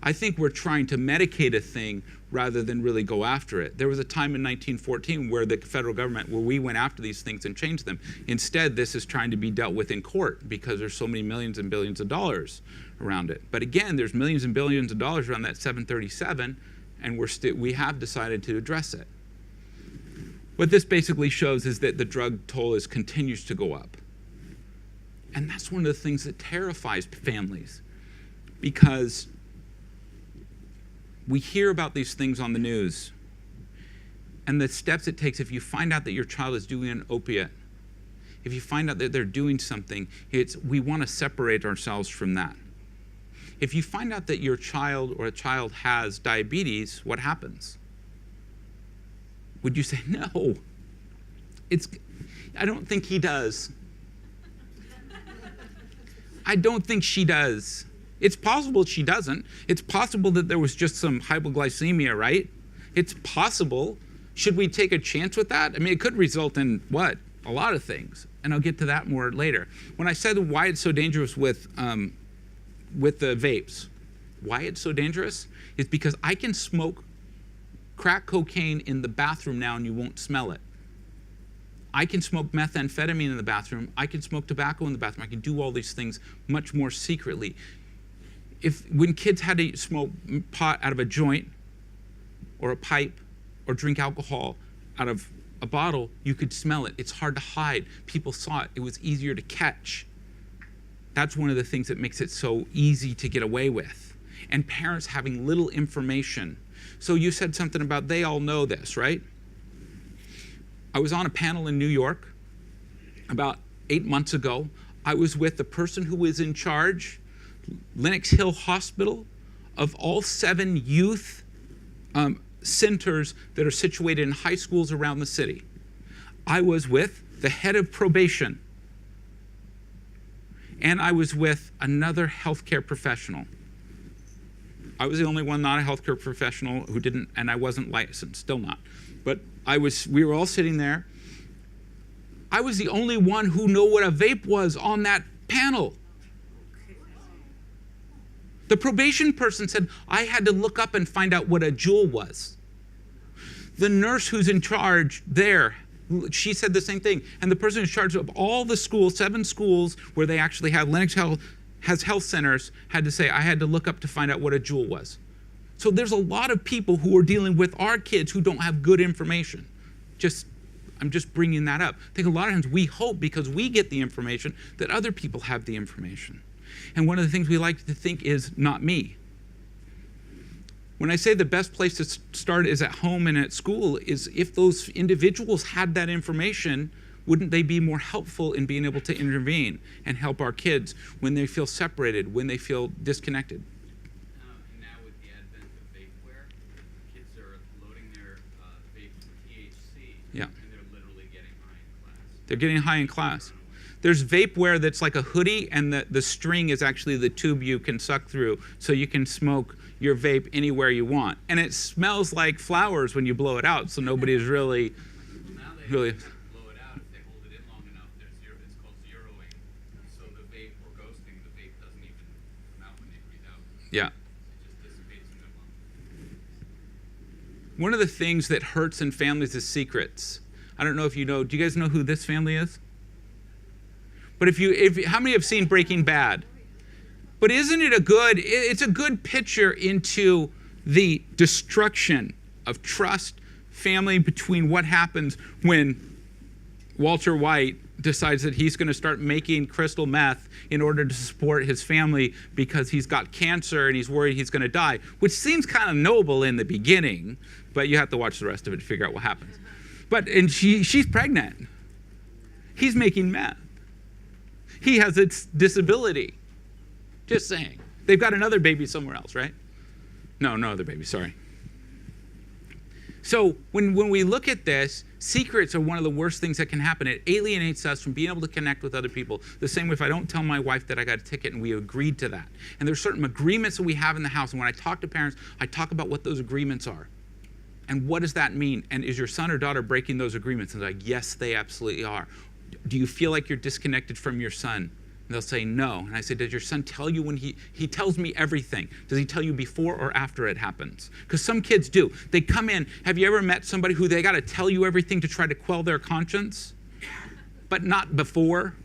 I think we're trying to medicate a thing rather than really go after it. There was a time in 1914 where the federal government, where we went after these things and changed them. Instead, this is trying to be dealt with in court because there's so many millions and billions of dollars around it. But again, there's millions and billions of dollars around that 737, and we have decided to address it. What this basically shows is that the drug toll continues to go up. And that's one of the things that terrifies families, because we hear about these things on the news, and the steps it takes if you find out that your child is doing an opiate, if you find out that they're doing something, we want to separate ourselves from that. If you find out that your child or a child has diabetes, what happens? Would you say, no, I don't think he does. I don't think she does. It's possible she doesn't. It's possible that there was just some hypoglycemia, right? It's possible. Should we take a chance with that? I mean, it could result in what? A lot of things. And I'll get to that more later. When I said why it's so dangerous with the vapes, why it's so dangerous is because I can smoke crack cocaine in the bathroom now and you won't smell it. I can smoke methamphetamine in the bathroom. I can smoke tobacco in the bathroom. I can do all these things much more secretly. When kids had to smoke pot out of a joint or a pipe or drink alcohol out of a bottle, you could smell it. It's hard to hide. People saw it. It was easier to catch. That's one of the things that makes it so easy to get away with. And parents having little information. So you said something about they all know this, right? I was on a panel in New York about 8 months ago. I was with the person who was in charge, Lenox Hill Hospital, of all 7 youth centers that are situated in high schools around the city. I was with the head of probation, and I was with another healthcare professional. I was the only one not a healthcare professional who didn't, and I wasn't licensed, still not. But we were all sitting there. I was the only one who knew what a vape was on that panel. The probation person said I had to look up and find out what a Juul was. The nurse who's in charge there, she said the same thing. And the person in charge of all the schools, 7 schools where they actually have Lenox Hill has health centers, had to say I had to look up to find out what a Juul was. So there's a lot of people who are dealing with our kids who don't have good information. I'm just bringing that up. I think a lot of times we hope because we get the information that other people have the information. And one of the things we like to think is not me. When I say the best place to start is at home and at school, is if those individuals had that information, wouldn't they be more helpful in being able to intervene and help our kids when they feel separated, when they feel disconnected? And now with the advent of vapeware, kids are loading their vapes with THC, Yeah. and they're literally getting high in class. They're getting high in class. There's vapeware that's like a hoodie, and the string is actually the tube you can suck through, so you can smoke your vape anywhere you want. And it smells like flowers when you blow it out, so nobody's really... Well, now they Really? blow it out. If they hold it in long enough, it's called zeroing. So the vape or ghosting, the vape doesn't even come out when they breathe out. Yeah. It just dissipates in their lungs. One of the things that hurts in families is secrets. I don't know if you know, do you guys know who this family is? But how many have seen Breaking Bad? But isn't it it's a good picture into the destruction of trust, family, between what happens when Walter White decides that he's going to start making crystal meth in order to support his family because he's got cancer and he's worried he's going to die, which seems kind of noble in the beginning, but you have to watch the rest of it to figure out what happens. And she's pregnant. He's making meth. He has a disability. Just saying. They've got another baby somewhere else, right? No other baby, sorry. So when we look at this, secrets are one of the worst things that can happen. It alienates us from being able to connect with other people. The same way if I don't tell my wife that I got a ticket and we agreed to that. And there's certain agreements that we have in the house. And when I talk to parents, I talk about what those agreements are. And what does that mean? And is your son or daughter breaking those agreements? And they're like, yes, they absolutely are. Do you feel like you're disconnected from your son? And they'll say, no. And I say, does your son tell you when he tells me everything? Does he tell you before or after it happens? Because some kids do. They come in. Have you ever met somebody who they got to tell you everything to try to quell their conscience, but not before?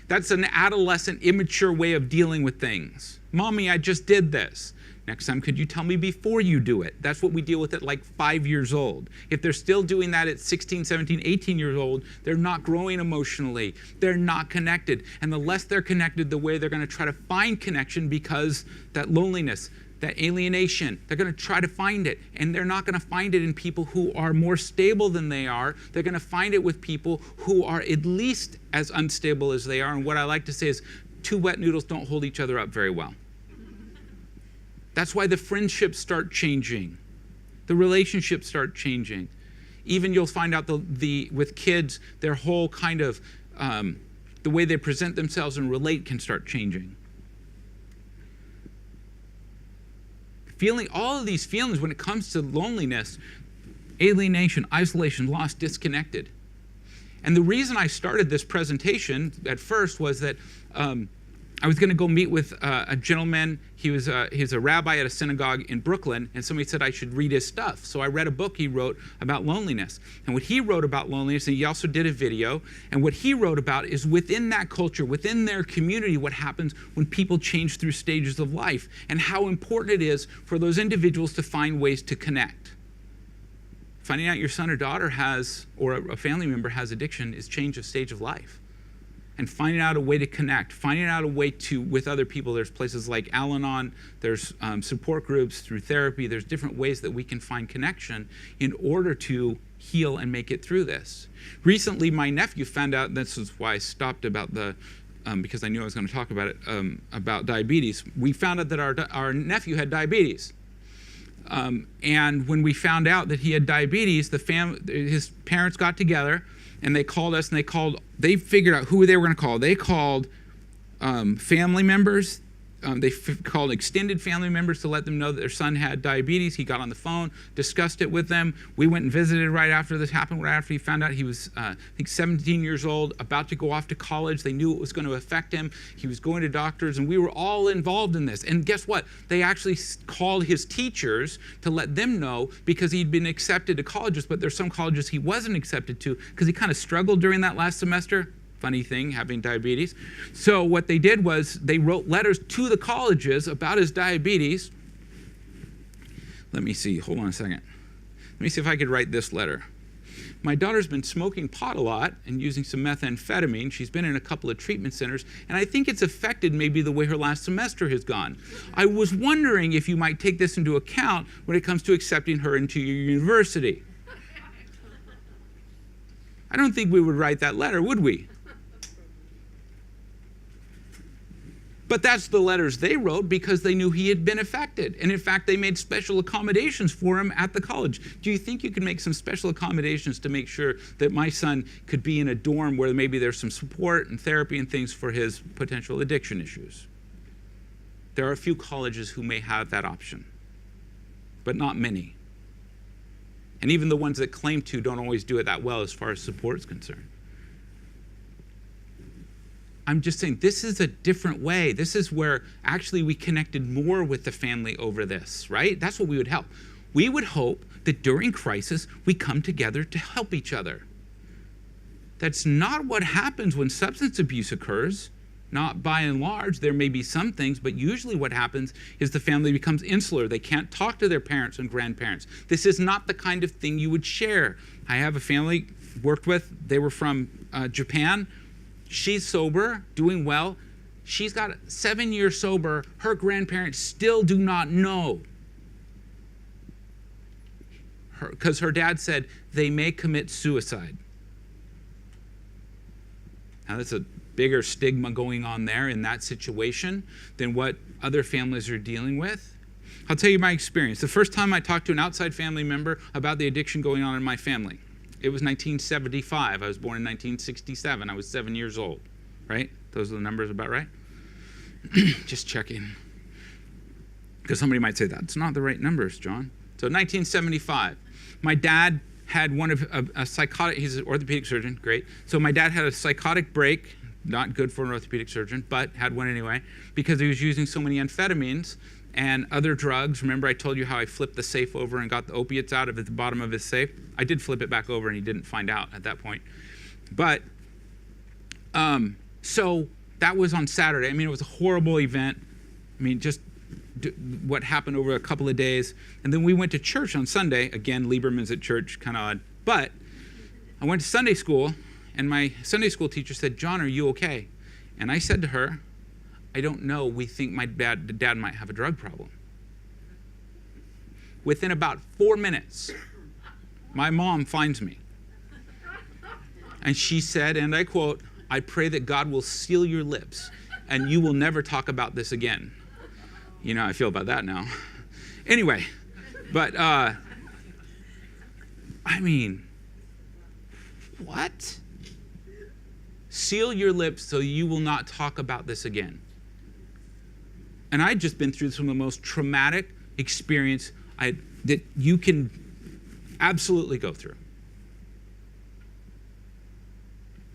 That's an adolescent, immature way of dealing with things. Mommy, I just did this. Next time, could you tell me before you do it? That's what we deal with at like 5 years old. If they're still doing that at 16, 17, 18 years old, they're not growing emotionally. They're not connected. And the less they're connected, the way they're going to try to find connection, because that loneliness, that alienation, they're going to try to find it. And they're not going to find it in people who are more stable than they are. They're going to find it with people who are at least as unstable as they are. And what I like to say is, two wet noodles don't hold each other up very well. That's why the friendships start changing. The relationships start changing. Even you'll find out with kids, their whole kind of, the way they present themselves and relate can start changing. All of these feelings when it comes to loneliness, alienation, isolation, loss, disconnected. And the reason I started this presentation at first was that I was going to go meet with a gentleman. He's a rabbi at a synagogue in Brooklyn, and somebody said I should read his stuff. So I read a book he wrote about loneliness. And what he wrote about loneliness, and he also did a video, and what he wrote about is within that culture, within their community, what happens when people change through stages of life, and how important it is for those individuals to find ways to connect. Finding out your son or daughter has, or a family member has addiction, is change of stage of life. And finding out a way to connect, finding out a way to, with other people. There's places like Al-Anon, there's support groups through therapy, there's different ways that we can find connection in order to heal and make it through this. Recently, my nephew found out, and this is why I stopped about because I knew I was going to talk about it, about diabetes. We found out that our nephew had diabetes. And when we found out that he had diabetes, his parents got together, and they called us, and they figured out who they were going to call. They called family members. They called extended family members to let them know that their son had diabetes. He got on the phone, discussed it with them. We went and visited right after this happened, right after he found out. He was, I think, 17 years old, about to go off to college. They knew it was going to affect him. He was going to doctors, and we were all involved in this. And guess what? They actually called his teachers to let them know, because he'd been accepted to colleges, but there's some colleges he wasn't accepted to because he kind of struggled during that last semester. Funny thing, having diabetes. So what they did was they wrote letters to the colleges about his diabetes. Let me see, hold on a second. Let me see if I could write this letter. My daughter's been smoking pot a lot and using some methamphetamine. She's been in a couple of treatment centers, and I think it's affected maybe the way her last semester has gone. I was wondering if you might take this into account when it comes to accepting her into your university. I don't think we would write that letter, would we? But that's the letters they wrote because they knew he had been affected. And in fact, they made special accommodations for him at the college. Do you think you could make some special accommodations to make sure that my son could be in a dorm where maybe there's some support and therapy and things for his potential addiction issues? There are a few colleges who may have that option, but not many. And even the ones that claim to don't always do it that well as far as support is concerned. I'm just saying, this is a different way. This is where actually we connected more with the family over this, right? That's what we would help. We would hope that during crisis, we come together to help each other. That's not what happens when substance abuse occurs. Not by and large. There may be some things, but usually what happens is the family becomes insular. They can't talk to their parents and grandparents. This is not the kind of thing you would share. I have a family worked with. They were from Japan. She's sober, doing well. She's got 7 years sober. Her grandparents still do not know. Because her dad said they may commit suicide. Now that's a bigger stigma going on there in that situation than what other families are dealing with. I'll tell you my experience. The first time I talked to an outside family member about the addiction going on in my family, it was 1975. I was born in 1967. I was 7 years old, right? Those are the numbers about right? Just checking. Because somebody might say, that's not the right numbers, John. So 1975. My dad had a psychotic, he's an orthopedic surgeon, great. So my dad had a psychotic break, not good for an orthopedic surgeon, but had one anyway, because he was using so many amphetamines and other drugs. Remember I told you how I flipped the safe over and got the opiates out of at the bottom of his safe? I did flip it back over and he didn't find out at that point. But, so that was on Saturday. I mean, it was a horrible event. I mean, just what happened over a couple of days. And then we went to church on Sunday. Again, Lieberman's at church, kind of odd. But I went to Sunday school, and my Sunday school teacher said, "John, are you okay?" And I said to her, "I don't know. We think my dad might have a drug problem." Within about 4 minutes, my mom finds me. And she said, and I quote, "I pray that God will seal your lips and you will never talk about this again." You know how I feel about that now. Anyway, but, I mean, what? Seal your lips so you will not talk about this again. And I'd just been through some of the most traumatic experience that you can absolutely go through.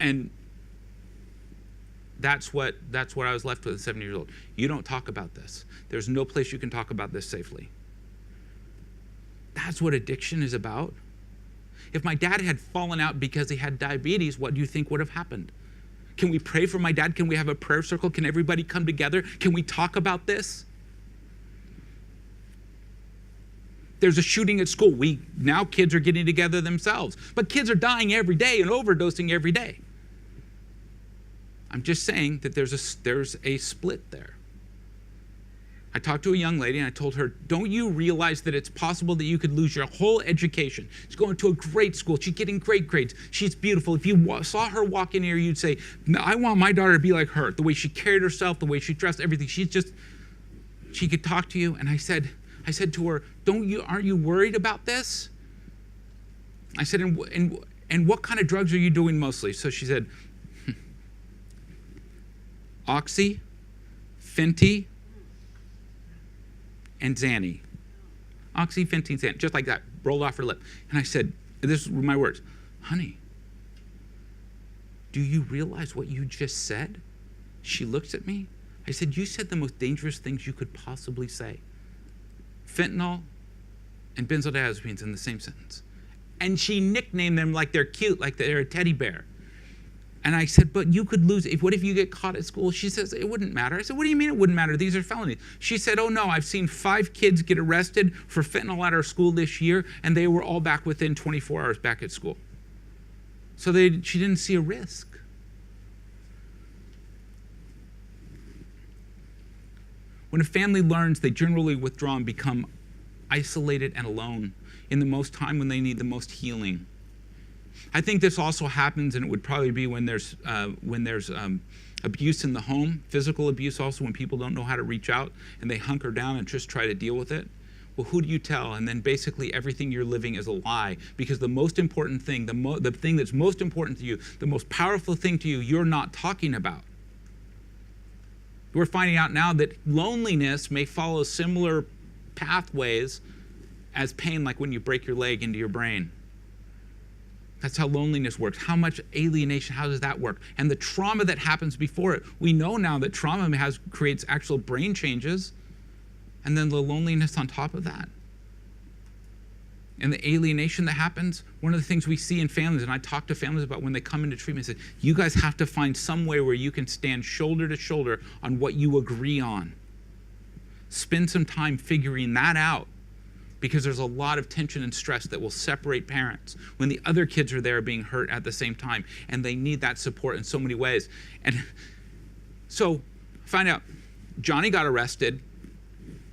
And that's what I was left with at 7 years old. You don't talk about this. There's no place you can talk about this safely. That's what addiction is about. If my dad had fallen out because he had diabetes, what do you think would have happened? Can we pray for my dad? Can we have a prayer circle? Can everybody come together? Can we talk about this? There's a shooting at school. Now kids are getting together themselves. But kids are dying every day and overdosing every day. I'm just saying that there's a split there. I talked to a young lady and I told her, "Don't you realize that it's possible that you could lose your whole education? She's going to a great school. She's getting great grades. She's beautiful. If you saw her walk in here, you'd say, I want my daughter to be like her. The way she carried herself, the way she dressed, everything. She could talk to you." And I said to her, aren't you worried about this? I said, and what kind of drugs are you doing mostly? So she said, Oxy, Fenty, and Xanny. Oxy, Fenty, Xanny, just like that, rolled off her lip. And I said, this were my words, "Honey, do you realize what you just said?" She looks at me. I said, "You said the most dangerous things you could possibly say. Fentanyl and benzodiazepines in the same sentence." And she nicknamed them like they're cute, like they're a teddy bear. And I said, "But you could lose it. What if you get caught at school?" She says, "It wouldn't matter." I said, "What do you mean it wouldn't matter? These are felonies." She said, "Oh no, I've seen 5 kids get arrested for fentanyl at our school this year, and they were all back within 24 hours back at school." So she didn't see a risk. When a family learns, they generally withdraw and become isolated and alone in the most time when they need the most healing. I think this also happens, and it would probably be when there's abuse in the home, physical abuse also, when people don't know how to reach out and they hunker down and just try to deal with it. Well, who do you tell? And then basically everything you're living is a lie, because the most important thing, the thing that's most important to you, the most powerful thing to you, you're not talking about. We're finding out now that loneliness may follow similar pathways as pain, like when you break your leg into your brain. That's how loneliness works. How much alienation, how does that work? And the trauma that happens before it. We know now that trauma creates actual brain changes, and then the loneliness on top of that. And the alienation that happens, one of the things we see in families, and I talk to families about when they come into treatment, I say, you guys have to find some way where you can stand shoulder to shoulder on what you agree on. Spend some time figuring that out, because there's a lot of tension and stress that will separate parents when the other kids are there being hurt at the same time, and they need that support in so many ways. And so, find out, Johnny got arrested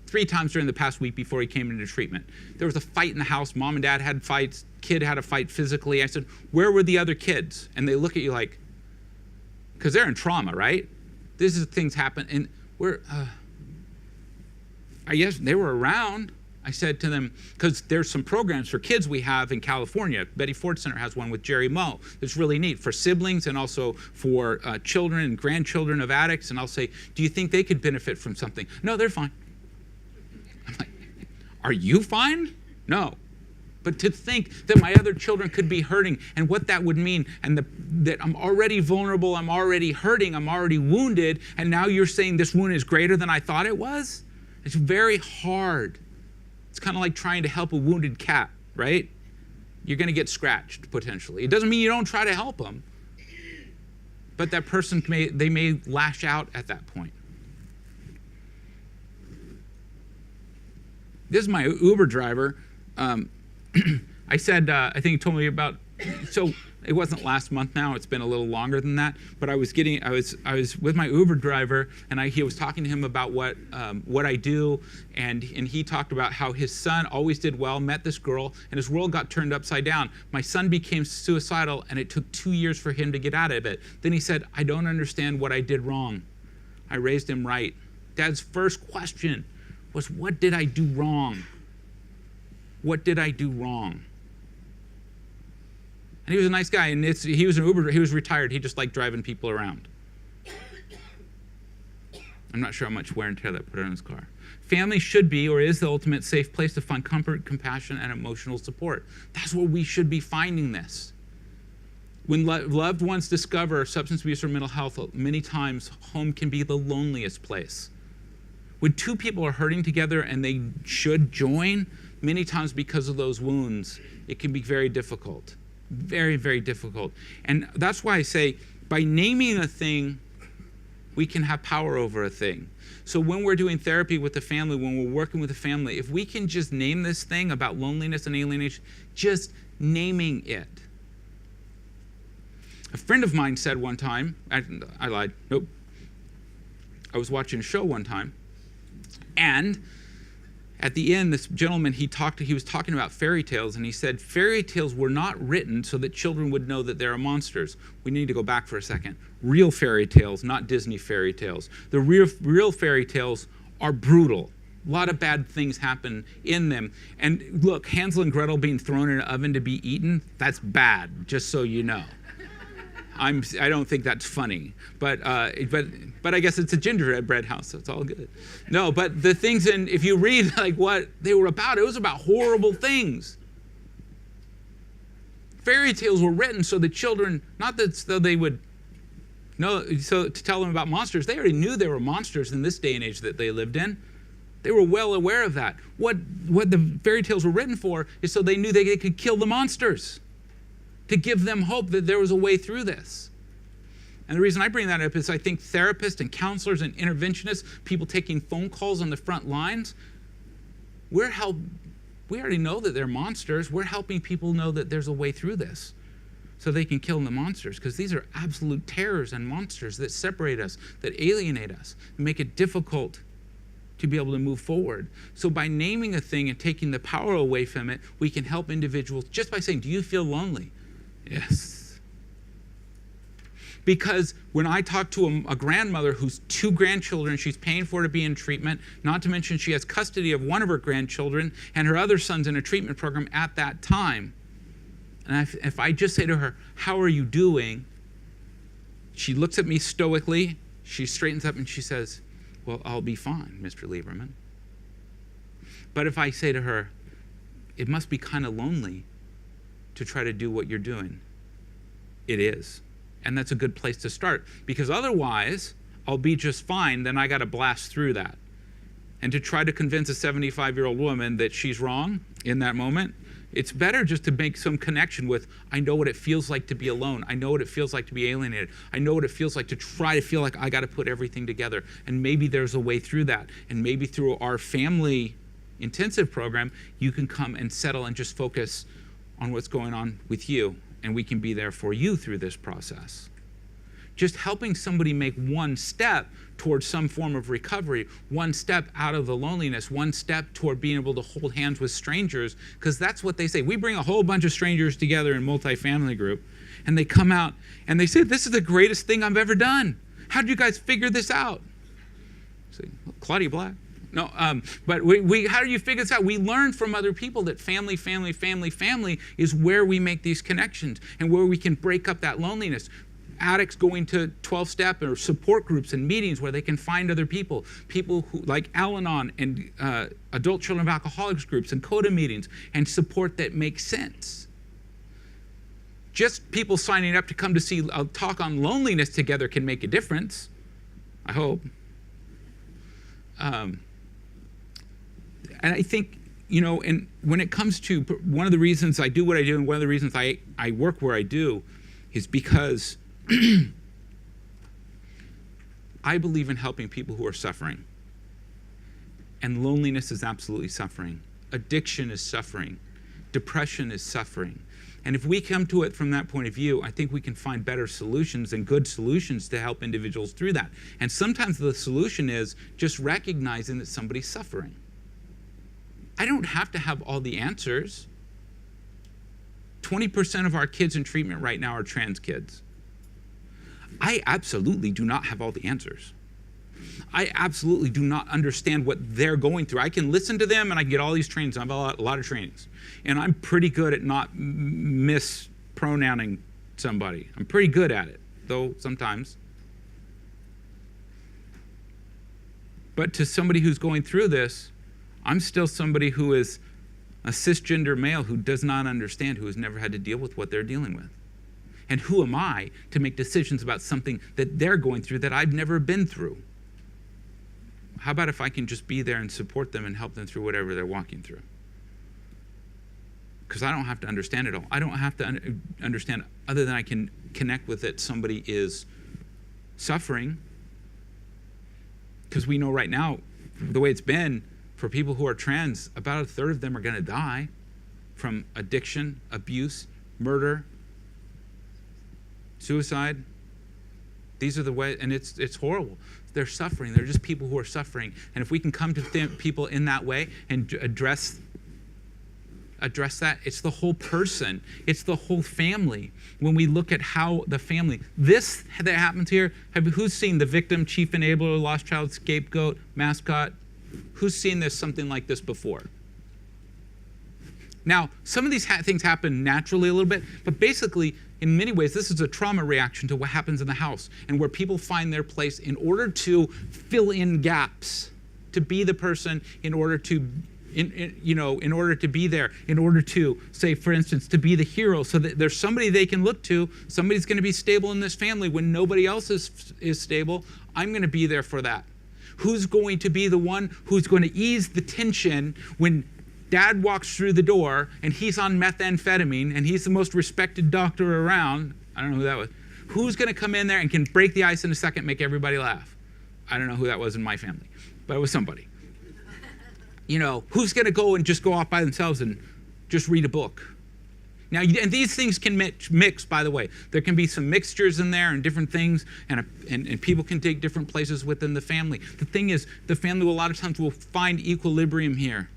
3 times during the past week before he came into treatment. There was a fight in the house. Mom and dad had fights. Kid had a fight physically. I said, "Where were the other kids?" And they look at you like, because they're in trauma, right? This is things happen, and I guess they were around. I said to them, because there's some programs for kids we have in California. Betty Ford Center has one with Jerry Moe that's really neat for siblings and also for children and grandchildren of addicts. And I'll say, do you think they could benefit from something? No, they're fine. I'm like, are you fine? No. But to think that my other children could be hurting and what that would mean, and that I'm already vulnerable, I'm already hurting, I'm already wounded, and now you're saying this wound is greater than I thought it was? It's very hard. It's kind of like trying to help a wounded cat, right? You're going to get scratched, potentially. It doesn't mean you don't try to help them, but that person may lash out at that point. This is my Uber driver. I said, I think he told me about, so it wasn't last month now, it's been a little longer than that, but I was with my Uber driver, and he was talking to him about what I do, and he talked about how his son always did well, met this girl, and his world got turned upside down. My son became suicidal, and it took 2 years for him to get out of it. Then he said, I don't understand what I did wrong. I raised him right. Dad's first question was, what did I do wrong? What did I do wrong? And he was a nice guy, and he was an Uber, he was retired, he just liked driving people around. I'm not sure how much wear and tear that put on his car. Family should be, or is, the ultimate safe place to find comfort, compassion, and emotional support. That's where we should be finding this. When loved ones discover substance abuse or mental health, many times home can be the loneliest place. When two people are hurting together and they should join, many times because of those wounds, it can be very difficult. Very, very difficult. And that's why I say, by naming a thing, we can have power over a thing. So when we're doing therapy with the family, when we're working with the family, if we can just name this thing about loneliness and alienation, just naming it. A friend of mine said one time, I lied, nope. I was watching a show one time, and at the end, this gentleman, he was talking about fairy tales, and he said fairy tales were not written so that children would know that there are monsters. We need to go back for a second. Real fairy tales, not Disney fairy tales. The real fairy tales are brutal. A lot of bad things happen in them. And look, Hansel and Gretel being thrown in an oven to be eaten, that's bad, just so you know. I don't think that's funny, but I guess it's a gingerbread house, so it's all good. No, but the things if you read like what they were about, it was about horrible things. Fairy tales were written so that children, not that so they would know, so to tell them about monsters. They already knew there were monsters in this day and age that they lived in. They were well aware of that. What the fairy tales were written for is so they knew they could kill the monsters, to give them hope that there was a way through this. And the reason I bring that up is I think therapists and counselors and interventionists, people taking phone calls on the front lines, we already know that they're monsters. We're helping people know that there's a way through this so they can kill the monsters, because these are absolute terrors and monsters that separate us, that alienate us, and make it difficult to be able to move forward. So by naming a thing and taking the power away from it, we can help individuals just by saying, do you feel lonely? Yes. Because when I talk to a grandmother who's 2 grandchildren, she's paying for to be in treatment, not to mention she has custody of one of her grandchildren, and her other son's in a treatment program at that time. And if I just say to her, how are you doing? She looks at me stoically, she straightens up and she says, well, I'll be fine, Mr. Lieberman. But if I say to her, it must be kind of lonely to try to do what you're doing. It is. And that's a good place to start, because otherwise I'll be just fine, then I got to blast through that. And to try to convince a 75-year-old woman that she's wrong in that moment, it's better just to make some connection with, I know what it feels like to be alone. I know what it feels like to be alienated. I know what it feels like to try to feel like I got to put everything together. And maybe there's a way through that. And maybe through our family intensive program, you can come and settle and just focus on what's going on with you, and we can be there for you through this process. Just helping somebody make one step towards some form of recovery, one step out of the loneliness, one step toward being able to hold hands with strangers, because that's what they say. We bring a whole bunch of strangers together in multifamily group, and they come out and they say, this is the greatest thing I've ever done. How did you guys figure this out? See, Claudia Black. No, but how do you figure this out? We learn from other people that family is where we make these connections and where we can break up that loneliness. addicts going to 12-step or support groups and meetings where they can find other people who like Al-Anon and adult children of alcoholics groups and CODA meetings, and support that makes sense. Just people signing up to come to see a talk on loneliness together can make a difference, I hope. And I think, and when it comes to one of the reasons I do what I do and one of the reasons I work where I do is because I believe in helping people who are suffering. And loneliness is absolutely suffering. Addiction is suffering. Depression is suffering. And if we come to it from that point of view, I think we can find better solutions and good solutions to help individuals through that. And sometimes the solution is just recognizing that somebody's suffering. I don't have to have all the answers. 20% of our kids in treatment right now are trans kids. I absolutely do not have all the answers. I absolutely do not understand what they're going through. I can listen to them and I can get all these trainings. I have a lot of trainings. And I'm pretty good at not mispronouncing somebody. I'm pretty good at it, though sometimes. But to somebody who's going through this, I'm still somebody who is a cisgender male who does not understand, who has never had to deal with what they're dealing with. And who am I to make decisions about something that they're going through that I've never been through? How about if I can just be there and support them and help them through whatever they're walking through? Because I don't have to understand it all. I don't have to understand other than I can connect with it. Somebody is suffering. Because we know right now, the way it's been, for people who are trans, about a third of them are going to die from addiction, abuse, murder, suicide. These are the ways, and it's horrible. They're suffering. They're just people who are suffering. And if we can come to people in that way and address that, it's the whole person. It's the whole family. When we look at how the family, this that happens here, who's seen the victim, chief enabler, lost child, scapegoat, mascot? Who's seen something like this before? Now, some of these things happen naturally a little bit, but basically, in many ways, this is a trauma reaction to what happens in the house and where people find their place in order to fill in gaps, to be the person in order to, in order to be there, in order to, say, for instance, to be the hero so that there's somebody they can look to, somebody's going to be stable in this family when nobody else is stable. I'm going to be there for that. Who's going to be the one who's going to ease the tension when Dad walks through the door and he's on methamphetamine and he's the most respected doctor around? I don't know who that was. Who's going to come in there and can break the ice in a second, make everybody laugh? I don't know who that was in my family, but it was somebody. Who's going to go and just go off by themselves and just read a book? Now, and these things can mix, by the way. There can be some mixtures in there and different things, and people can take different places within the family. The thing is, the family a lot of times will find equilibrium here.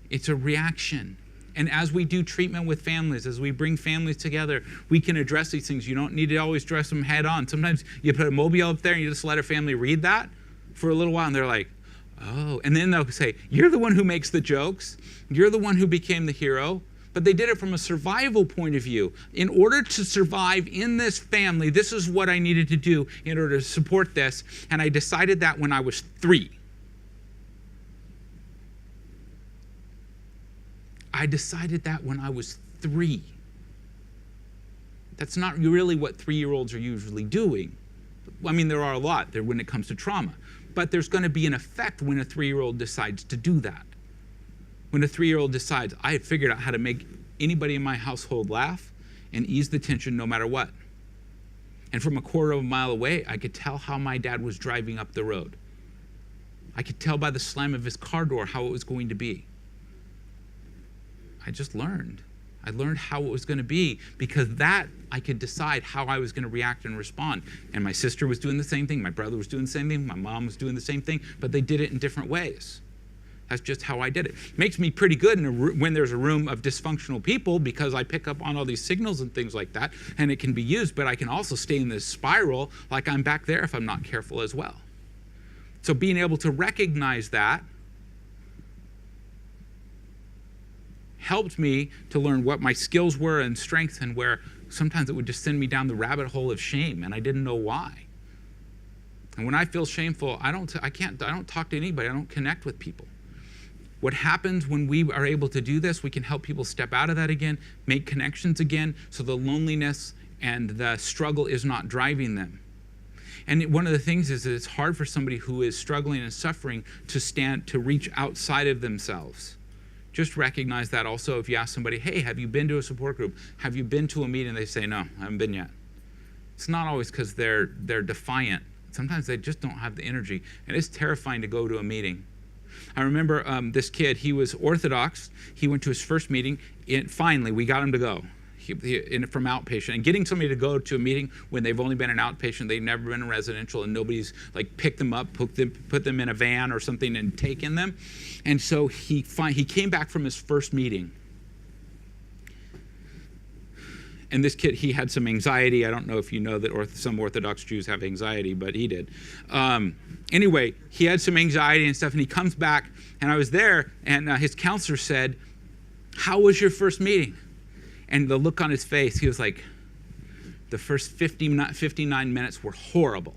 It's a reaction. And as we do treatment with families, as we bring families together, we can address these things. You don't need to always address them head on. Sometimes you put a mobile up there and you just let a family read that for a little while, and they're like, oh. And then they'll say, you're the one who makes the jokes. You're the one who became the hero. But they did it from a survival point of view. In order to survive in this family, this is what I needed to do in order to support this. And I decided that when I was 3. I decided that when I was 3. That's not really what 3-year-olds are usually doing. I mean, there are a lot there when it comes to trauma. But there's going to be an effect when a 3-year-old decides to do that. When a 3-year-old decides, I have figured out how to make anybody in my household laugh and ease the tension no matter what. And from a quarter of a mile away, I could tell how my dad was driving up the road. I could tell by the slam of his car door how it was going to be. I just learned. I learned how it was going to be because that I could decide how I was going to react and respond. And my sister was doing the same thing. My brother was doing the same thing. My mom was doing the same thing. But they did it in different ways. That's just how I did it. Makes me pretty good when there's a room of dysfunctional people because I pick up on all these signals and things like that, and it can be used, but I can also stay in this spiral like I'm back there if I'm not careful as well. So being able to recognize that helped me to learn what my skills were and strengths and where sometimes it would just send me down the rabbit hole of shame, and I didn't know why. And when I feel shameful, I don't talk to anybody. I don't connect with people. What happens when we are able to do this, we can help people step out of that again, make connections again, so the loneliness and the struggle is not driving them. And one of the things is that it's hard for somebody who is struggling and suffering to reach outside of themselves. Just recognize that also. If you ask somebody, hey, have you been to a support group? Have you been to a meeting? They say, no, I haven't been yet. It's not always because they're defiant. Sometimes they just don't have the energy. And it's terrifying to go to a meeting. I remember this kid, he was Orthodox. He went to his first meeting. Finally, we got him to go from outpatient. And getting somebody to go to a meeting when they've only been an outpatient, they've never been in residential, and nobody's like picked them up, put them in a van or something and taken them. And so he came back from his first meeting. And this kid, he had some anxiety. I don't know if you know that some Orthodox Jews have anxiety, but he did. Anyway, he had some anxiety and stuff, and he comes back, and I was there, and his counselor said, how was your first meeting? And the look on his face, he was like, the first 59 minutes were horrible.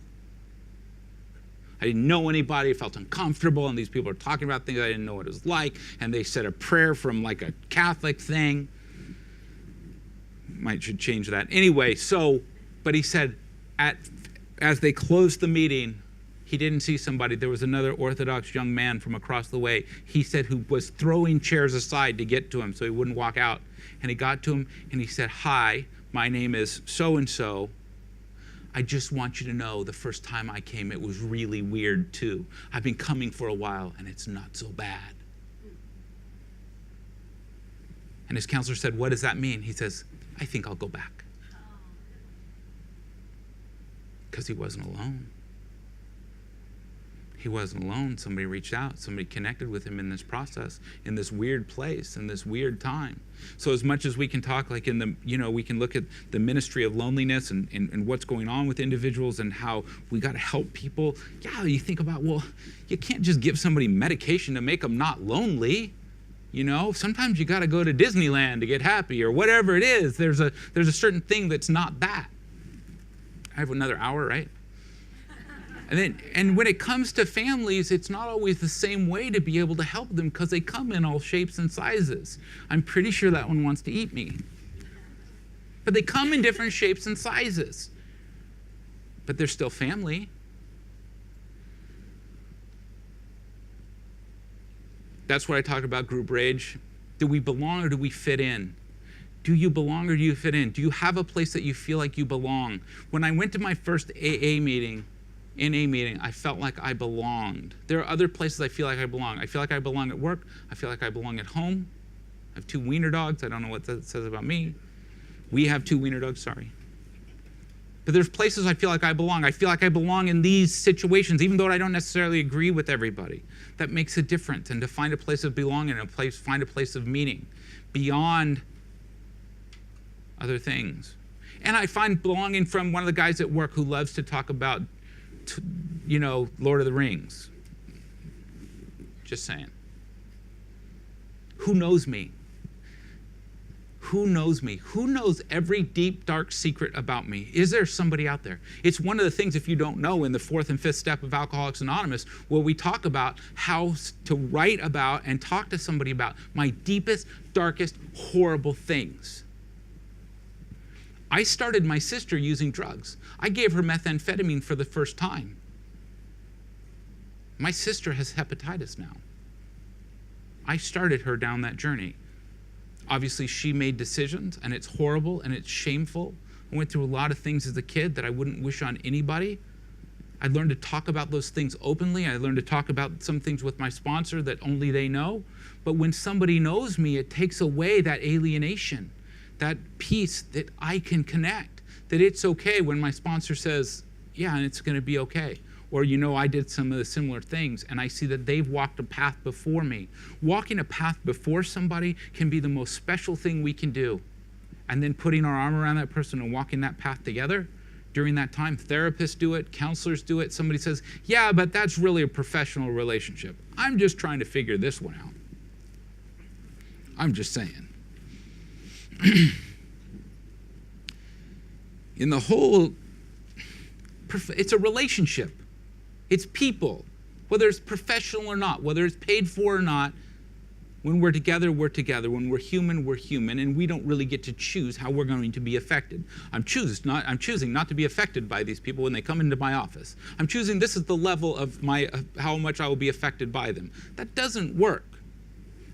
I didn't know anybody. I felt uncomfortable, and these people are talking about things I didn't know what it was like, and they said a prayer from like a Catholic thing. Should change that. Anyway, but he said, as they closed the meeting, he didn't see somebody. There was another Orthodox young man from across the way, he said, who was throwing chairs aside to get to him so he wouldn't walk out. And he got to him, and he said, hi, my name is so-and-so. I just want you to know the first time I came, it was really weird too. I've been coming for a while, and it's not so bad. And his counselor said, what does that mean? He says, I think I'll go back. Because he wasn't alone. He wasn't alone. Somebody reached out. Somebody connected with him in this process, in this weird place, in this weird time. So as much as we can talk, like we can look at the ministry of loneliness and what's going on with individuals and how we got to help people. Yeah, you think about, well, you can't just give somebody medication to make them not lonely. Sometimes you got to go to Disneyland to get happy or whatever it is. There's a certain thing that's not that. I have another hour, right? And when it comes to families, it's not always the same way to be able to help them because they come in all shapes and sizes. I'm pretty sure that one wants to eat me. But they come in different shapes and sizes. But they're still family. That's what I talked about group rage. Do we belong or do we fit in? Do you belong or do you fit in? Do you have a place that you feel like you belong? When I went to my first NA meeting, I felt like I belonged. There are other places I feel like I belong. I feel like I belong at work. I feel like I belong at home. I have 2 wiener dogs. I don't know what that says about me. We have 2 wiener dogs, sorry. But there's places I feel like I belong. I feel like I belong in these situations, even though I don't necessarily agree with everybody. That makes a difference. And to find a place of belonging, find a place of meaning beyond other things. And I find belonging from one of the guys at work who loves to talk about, Lord of the Rings. Just saying. Who knows me? Who knows me? Who knows every deep, dark secret about me? Is there somebody out there? It's one of the things, if you don't know, in the 4th and 5th step of Alcoholics Anonymous, where we talk about how to write about and talk to somebody about my deepest, darkest, horrible things. I started my sister using drugs. I gave her methamphetamine for the first time. My sister has hepatitis now. I started her down that journey. Obviously, she made decisions, and it's horrible, and it's shameful. I went through a lot of things as a kid that I wouldn't wish on anybody. I learned to talk about those things openly. I learned to talk about some things with my sponsor that only they know. But when somebody knows me, it takes away that alienation, that piece that I can connect, that it's okay when my sponsor says, yeah, and it's going to be okay. Or, I did some of the similar things, and I see that they've walked a path before me. Walking a path before somebody can be the most special thing we can do. And then putting our arm around that person and walking that path together during that time. Therapists do it, counselors do it. Somebody says, yeah, but that's really a professional relationship. I'm just trying to figure this one out. I'm just saying. in the whole, it's a relationship. It's people. Whether it's professional or not, whether it's paid for or not, when we're together, we're together. When we're human, and we don't really get to choose how we're going to be affected. I'm choosing not to be affected by these people when they come into my office. I'm choosing this is the level of how much I will be affected by them. That doesn't work.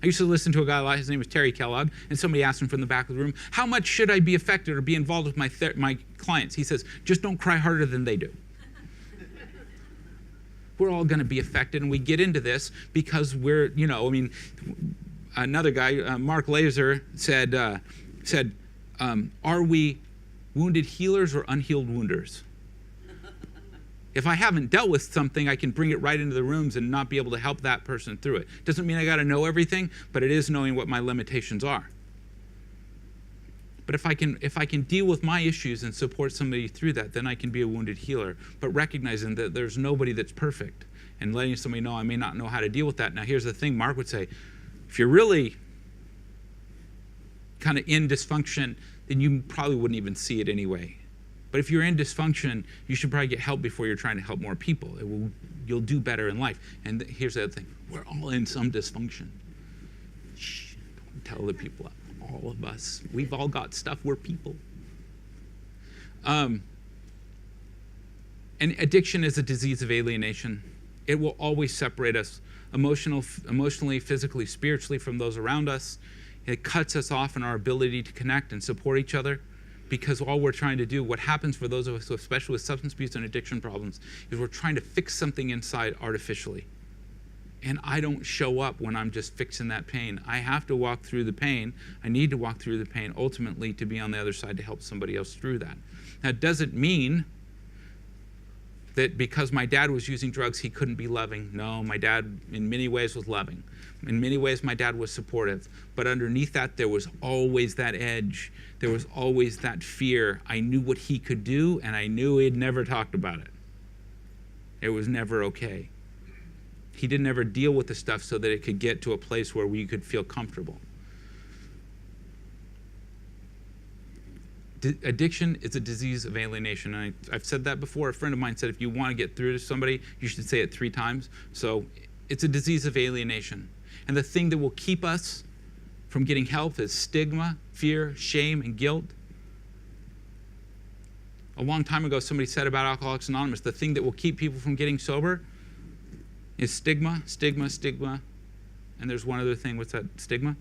I used to listen to a guy, his name was Terry Kellogg, and somebody asked him from the back of the room, how much should I be affected or be involved with my clients? He says, just don't cry harder than they do. We're all going to be affected, and we get into this because we're, another guy, Mark Laser, said, are we wounded healers or unhealed wounders? If I haven't dealt with something, I can bring it right into the rooms and not be able to help that person through it. Doesn't mean I got to know everything, but it is knowing what my limitations are. But if I can deal with my issues and support somebody through that, then I can be a wounded healer. But recognizing that there's nobody that's perfect and letting somebody know I may not know how to deal with that. Now here's the thing, Mark would say, if you're really kind of in dysfunction, then you probably wouldn't even see it anyway. But if you're in dysfunction, you should probably get help before you're trying to help more people. You'll do better in life. And here's the other thing, we're all in some dysfunction. Shh, don't tell the people. All of us. We've all got stuff. We're people. And addiction is a disease of alienation. It will always separate us emotionally, physically, spiritually from those around us. It cuts us off in our ability to connect and support each other because all we're trying to do, what happens for those of us, especially with substance abuse and addiction problems, is we're trying to fix something inside artificially. And I don't show up when I'm just fixing that pain. I have to walk through the pain. I need to walk through the pain ultimately to be on the other side to help somebody else through that. That doesn't mean that because my dad was using drugs, he couldn't be loving. No, my dad in many ways was loving. In many ways, my dad was supportive. But underneath that, there was always that edge. There was always that fear. I knew what he could do, and I knew he'd never talked about it. It was never okay. He didn't ever deal with the stuff so that it could get to a place where we could feel comfortable. Addiction is a disease of alienation. And I've said that before. A friend of mine said if you want to get through to somebody, you should say it 3 times. So it's a disease of alienation. And the thing that will keep us from getting help is stigma, fear, shame, and guilt. A long time ago, somebody said about Alcoholics Anonymous, the thing that will keep people from getting sober is stigma, stigma, stigma. And there's one other thing. What's that? Stigma?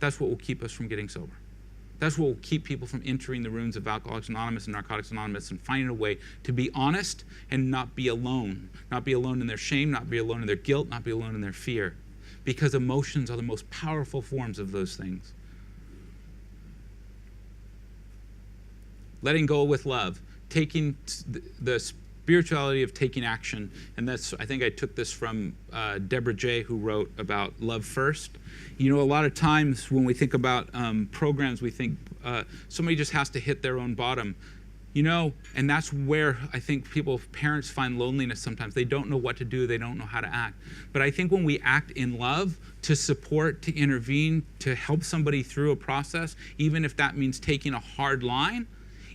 That's what will keep us from getting sober. That's what will keep people from entering the rooms of Alcoholics Anonymous and Narcotics Anonymous and finding a way to be honest and not be alone. Not be alone in their shame, not be alone in their guilt, not be alone in their fear. Because emotions are the most powerful forms of those things. Letting go with love. Taking the spirituality of taking action, and that's, I think I took this from Deborah J., who wrote about love first. You know, a lot of times when we think about programs, we think somebody just has to hit their own bottom. You know, and that's where I think parents find loneliness sometimes. They don't know what to do, they don't know how to act. But I think when we act in love, to support, to intervene, to help somebody through a process, even if that means taking a hard line,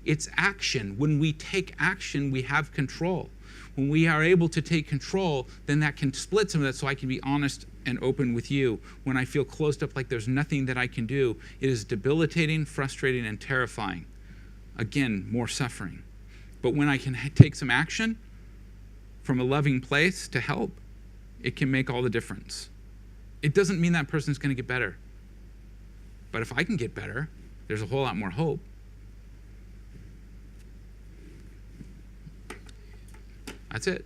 it's action. When we take action, we have control. When we are able to take control, then that can split some of that so I can be honest and open with you. When I feel closed up like there's nothing that I can do, it is debilitating, frustrating, and terrifying. Again, more suffering. But when I can take some action from a loving place to help, it can make all the difference. It doesn't mean that person's going to get better. But if I can get better, there's a whole lot more hope. That's it.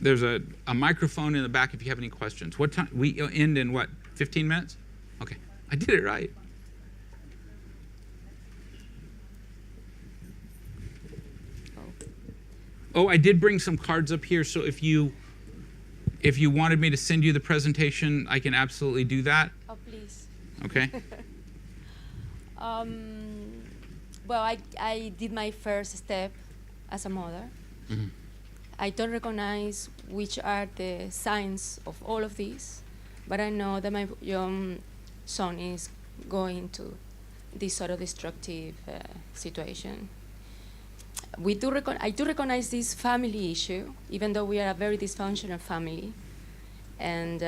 There's a microphone in the back if you have any questions. What time? We end in what, 15 minutes? Okay, I did it right. Oh, I did bring some cards up here, so if you wanted me to send you the presentation, I can absolutely do that. Oh, please. Okay. Well, I did my first step as a mother. I don't recognize which are the signs of all of these, but I know that my young son is going to this sort of destructive situation. I do recognize this family issue, even though we are a very dysfunctional family, and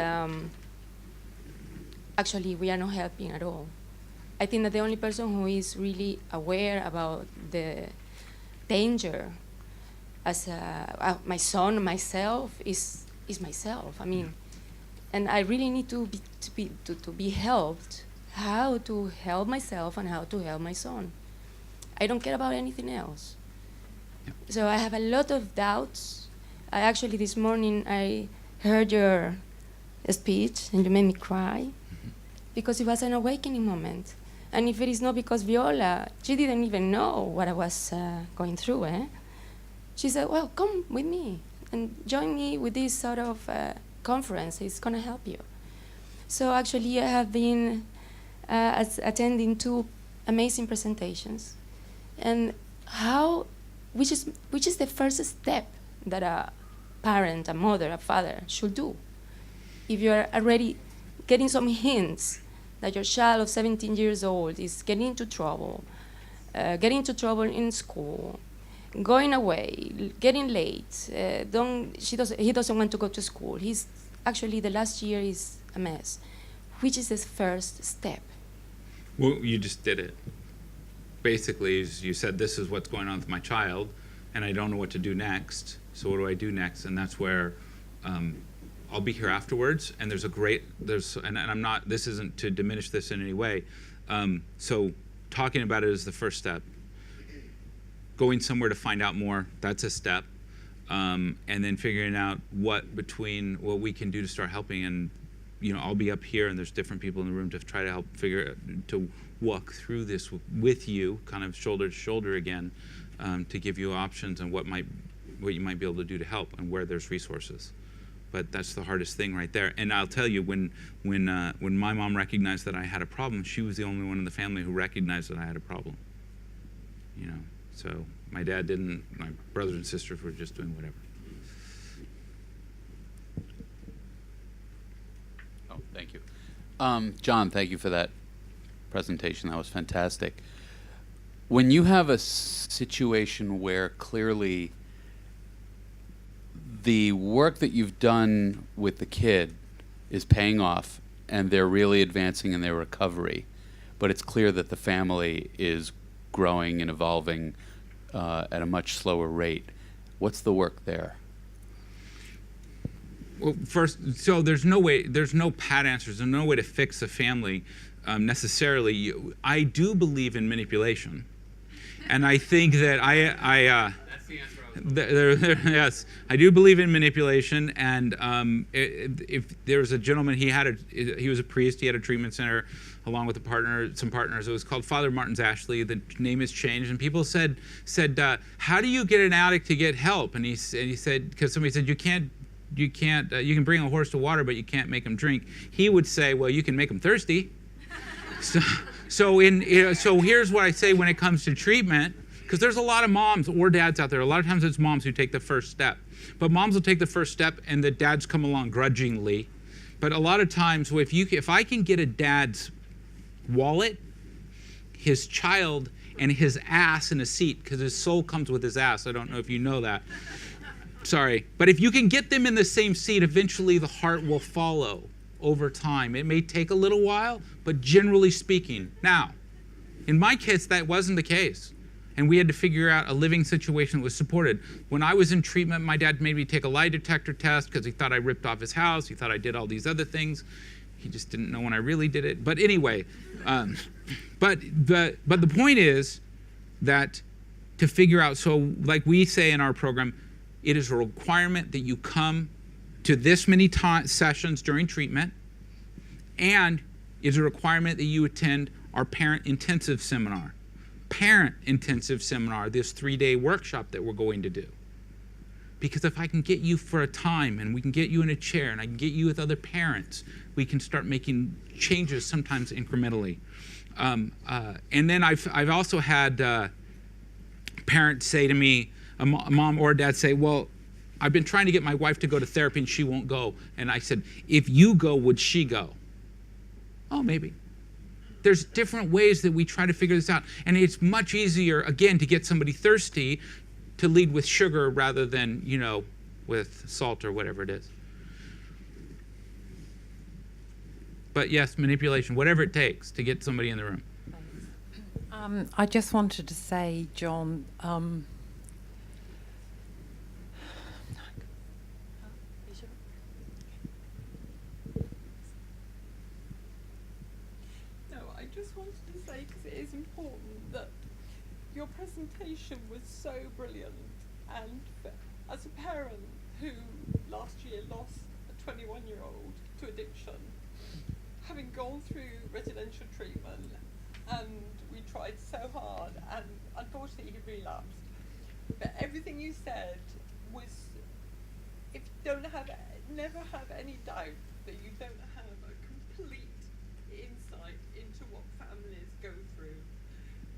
actually we are not helping at all. I think that the only person who is really aware about the danger as my son, myself, is myself. I mean, and I really need to be helped how to help myself and how to help my son. I don't care about anything else. Yep. So I have a lot of doubts. I actually this morning I heard your speech and you made me cry because it was an awakening moment. And if it is not because Viola, she didn't even know what I was going through, She said, well, come with me and join me with this sort of conference. It's going to help you. So actually, I have been attending 2 amazing presentations. And which is the first step that a parent, a mother, a father should do? If you're already getting some hints that your child of 17 years old is getting into trouble in school, going away, getting late, he doesn't want to go to school. The last year is a mess. Which is the first step? Well, you just did it. Basically, you said, this is what's going on with my child, and I don't know what to do next. So what do I do next? And that's where I'll be here afterwards. And and I'm not, this isn't to diminish this in any way. So talking about it is the first step. Going somewhere to find out more, that's a step. And then figuring out what we can do to start helping. And I'll be up here and there's different people in the room to try to help to walk through this with you, kind of shoulder to shoulder again, to give you options on what you might be able to do to help and where there's resources. But that's the hardest thing right there. And I'll tell you, when my mom recognized that I had a problem, she was the only one in the family who recognized that I had a problem. So my dad didn't, my brothers and sisters were just doing whatever. Oh, thank you. John, thank you for that presentation. That was fantastic. When you have a situation where clearly the work that you've done with the kid is paying off and they're really advancing in their recovery, but it's clear that the family is growing and evolving at a much slower rate, what's the work there? Well, first, so there's no pat answers. There's no way to fix a family necessarily. I do believe in manipulation, and I think that That's the answer. yes, I do believe in manipulation. And if there was a gentleman, he was a priest. He had a treatment center along with some partners. It was called Father Martin's Ashley. The name has changed, and people said, how do you get an addict to get help? And he said, because somebody said you can bring a horse to water, but you can't make him drink. He would say, well, you can make him thirsty. So here's what I say when it comes to treatment, because there's a lot of moms or dads out there. A lot of times it's moms who take the first step. But moms will take the first step and the dads come along grudgingly. But a lot of times, if I can get a dad's wallet, his child, and his ass in a seat, because his soul comes with his ass. I don't know if you know that. Sorry. But if you can get them in the same seat, eventually the heart will follow over time. It may take a little while, but generally speaking. Now, in my case, that wasn't the case. And we had to figure out a living situation that was supported. When I was in treatment, my dad made me take a lie detector test because he thought I ripped off his house. He thought I did all these other things. He just didn't know when I really did it. But anyway, but the point is that to figure out, so like we say in our program, it is a requirement that you come to this many sessions during treatment, and it's a requirement that you attend our parent intensive seminar. Parent intensive seminar, this 3-day workshop that we're going to do. Because if I can get you for a time and we can get you in a chair and I can get you with other parents, we can start making changes sometimes incrementally. And then I've also had parents say to me, a mom or a dad say, well, I've been trying to get my wife to go to therapy and she won't go. And I said, if you go, would she go? Oh, maybe. There's different ways that we try to figure this out. And it's much easier, again, to get somebody thirsty to lead with sugar rather than, with salt or whatever it is. But yes, manipulation, whatever it takes to get somebody in the room. I just wanted to say, John, no, I just wanted to say, because it is important, that your presentation was so brilliant, and as a parent who last year lost a 21-year-old to addiction, having gone through residential treatment, and we tried so hard, and unfortunately he relapsed. But everything you said was, if you never have any doubt that you don't have a complete insight into what families go through.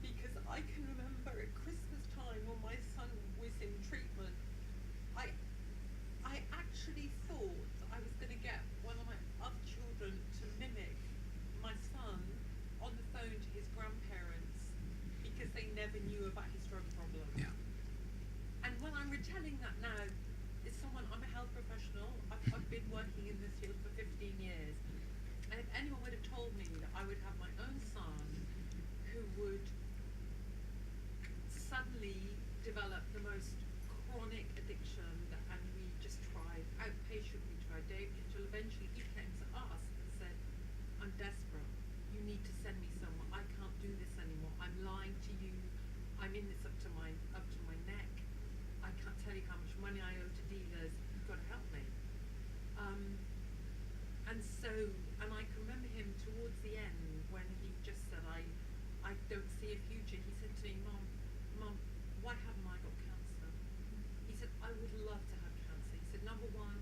Because I can remember at Christmas time when my son was in treatment, I actually thought I was going to get one of my other children to mimic my son on the phone to his grandparents because they never knew about his drug problem. Yeah. And when I'm retelling that now, as someone, I'm a health professional, I've been working in this field for 15 years, and if anyone would have told me that I would have my own son who would suddenly develop the most chronic addiction, and we just tried outpatient, we tried day, until eventually he came to us and said, I'm desperate, you need to send me somewhere, I can't do this anymore, I'm lying to you, I'm in this up to my neck, I can't tell you how much money I owe to dealers, you've got to help me. And I can remember him towards the end when he just said, I don't see a future. He said to me, Mum, why haven't I got cancer? He said, I would love to have cancer. He said, number one,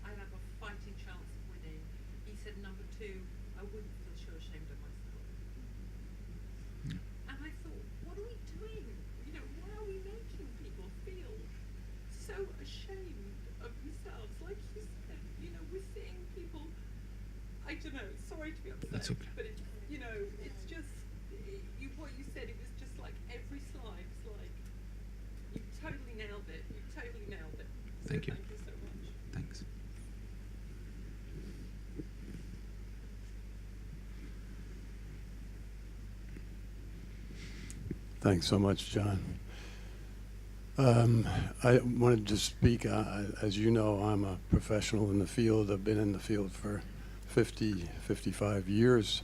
I'd have a fighting chance of winning. He said, number two, I wouldn't feel so ashamed of myself. And I thought, what are we doing? Why are we making people feel so ashamed of themselves? Like you said, we're seeing people, I don't know, sorry to be upset. That's okay. But it's just, what you said, it was just like every slide was like, you totally nailed it. You totally nailed it. So Thank you. Thank you so much. Thanks. Thanks so much, John. I wanted to speak, as you know, I'm a professional in the field. I've been in the field for 55 years.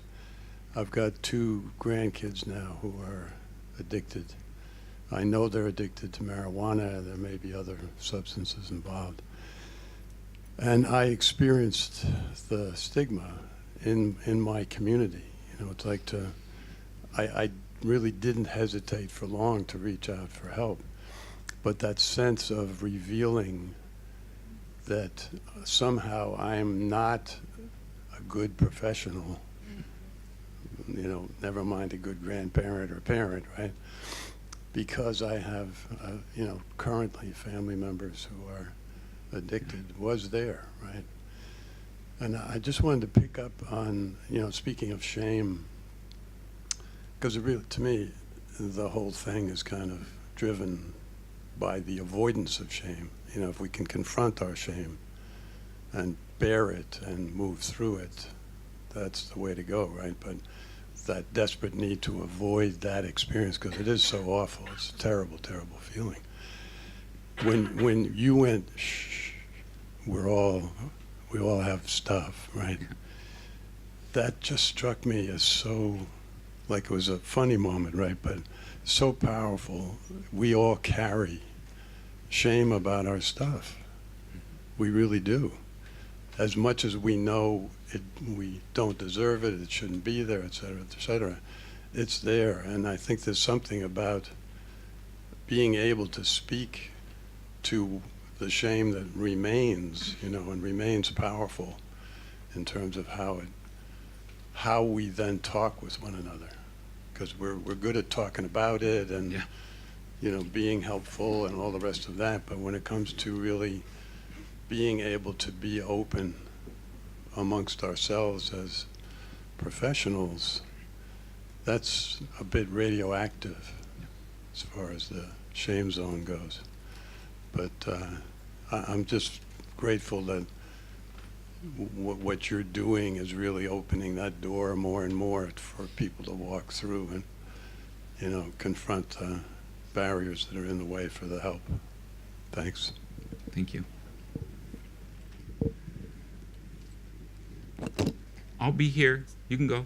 I've got 2 grandkids now who are addicted. I know they're addicted to marijuana. There may be other substances involved. And I experienced the stigma in my community. It's like I really didn't hesitate for long to reach out for help. But that sense of revealing that somehow I'm not a good professional, never mind a good grandparent or parent, right? Because I have, currently family members who are addicted was there, right? And I just wanted to pick up on, speaking of shame, because really, to me, the whole thing is kind of driven by the avoidance of shame. If we can confront our shame and bear it and move through it, that's the way to go, right? But that desperate need to avoid that experience, because it is so awful. It's a terrible, terrible feeling. When you went, shh, we all have stuff, right? That just struck me as so, like it was a funny moment, right? But so powerful. We all carry shame about our stuff. We really do. As much as we know we don't deserve it, it shouldn't be there, et cetera, it's there. And I think there's something about being able to speak to the shame that remains, and remains powerful in terms of how we then talk with one another. Because we're good at talking about it and being helpful and all the rest of that. But when it comes to really being able to be open amongst ourselves as professionals, that's a bit radioactive as far as the shame zone goes. But I'm just grateful that what you're doing is really opening that door more and more for people to walk through and, confront barriers that are in the way for the help. Thanks. Thank you. I'll be here. You can go.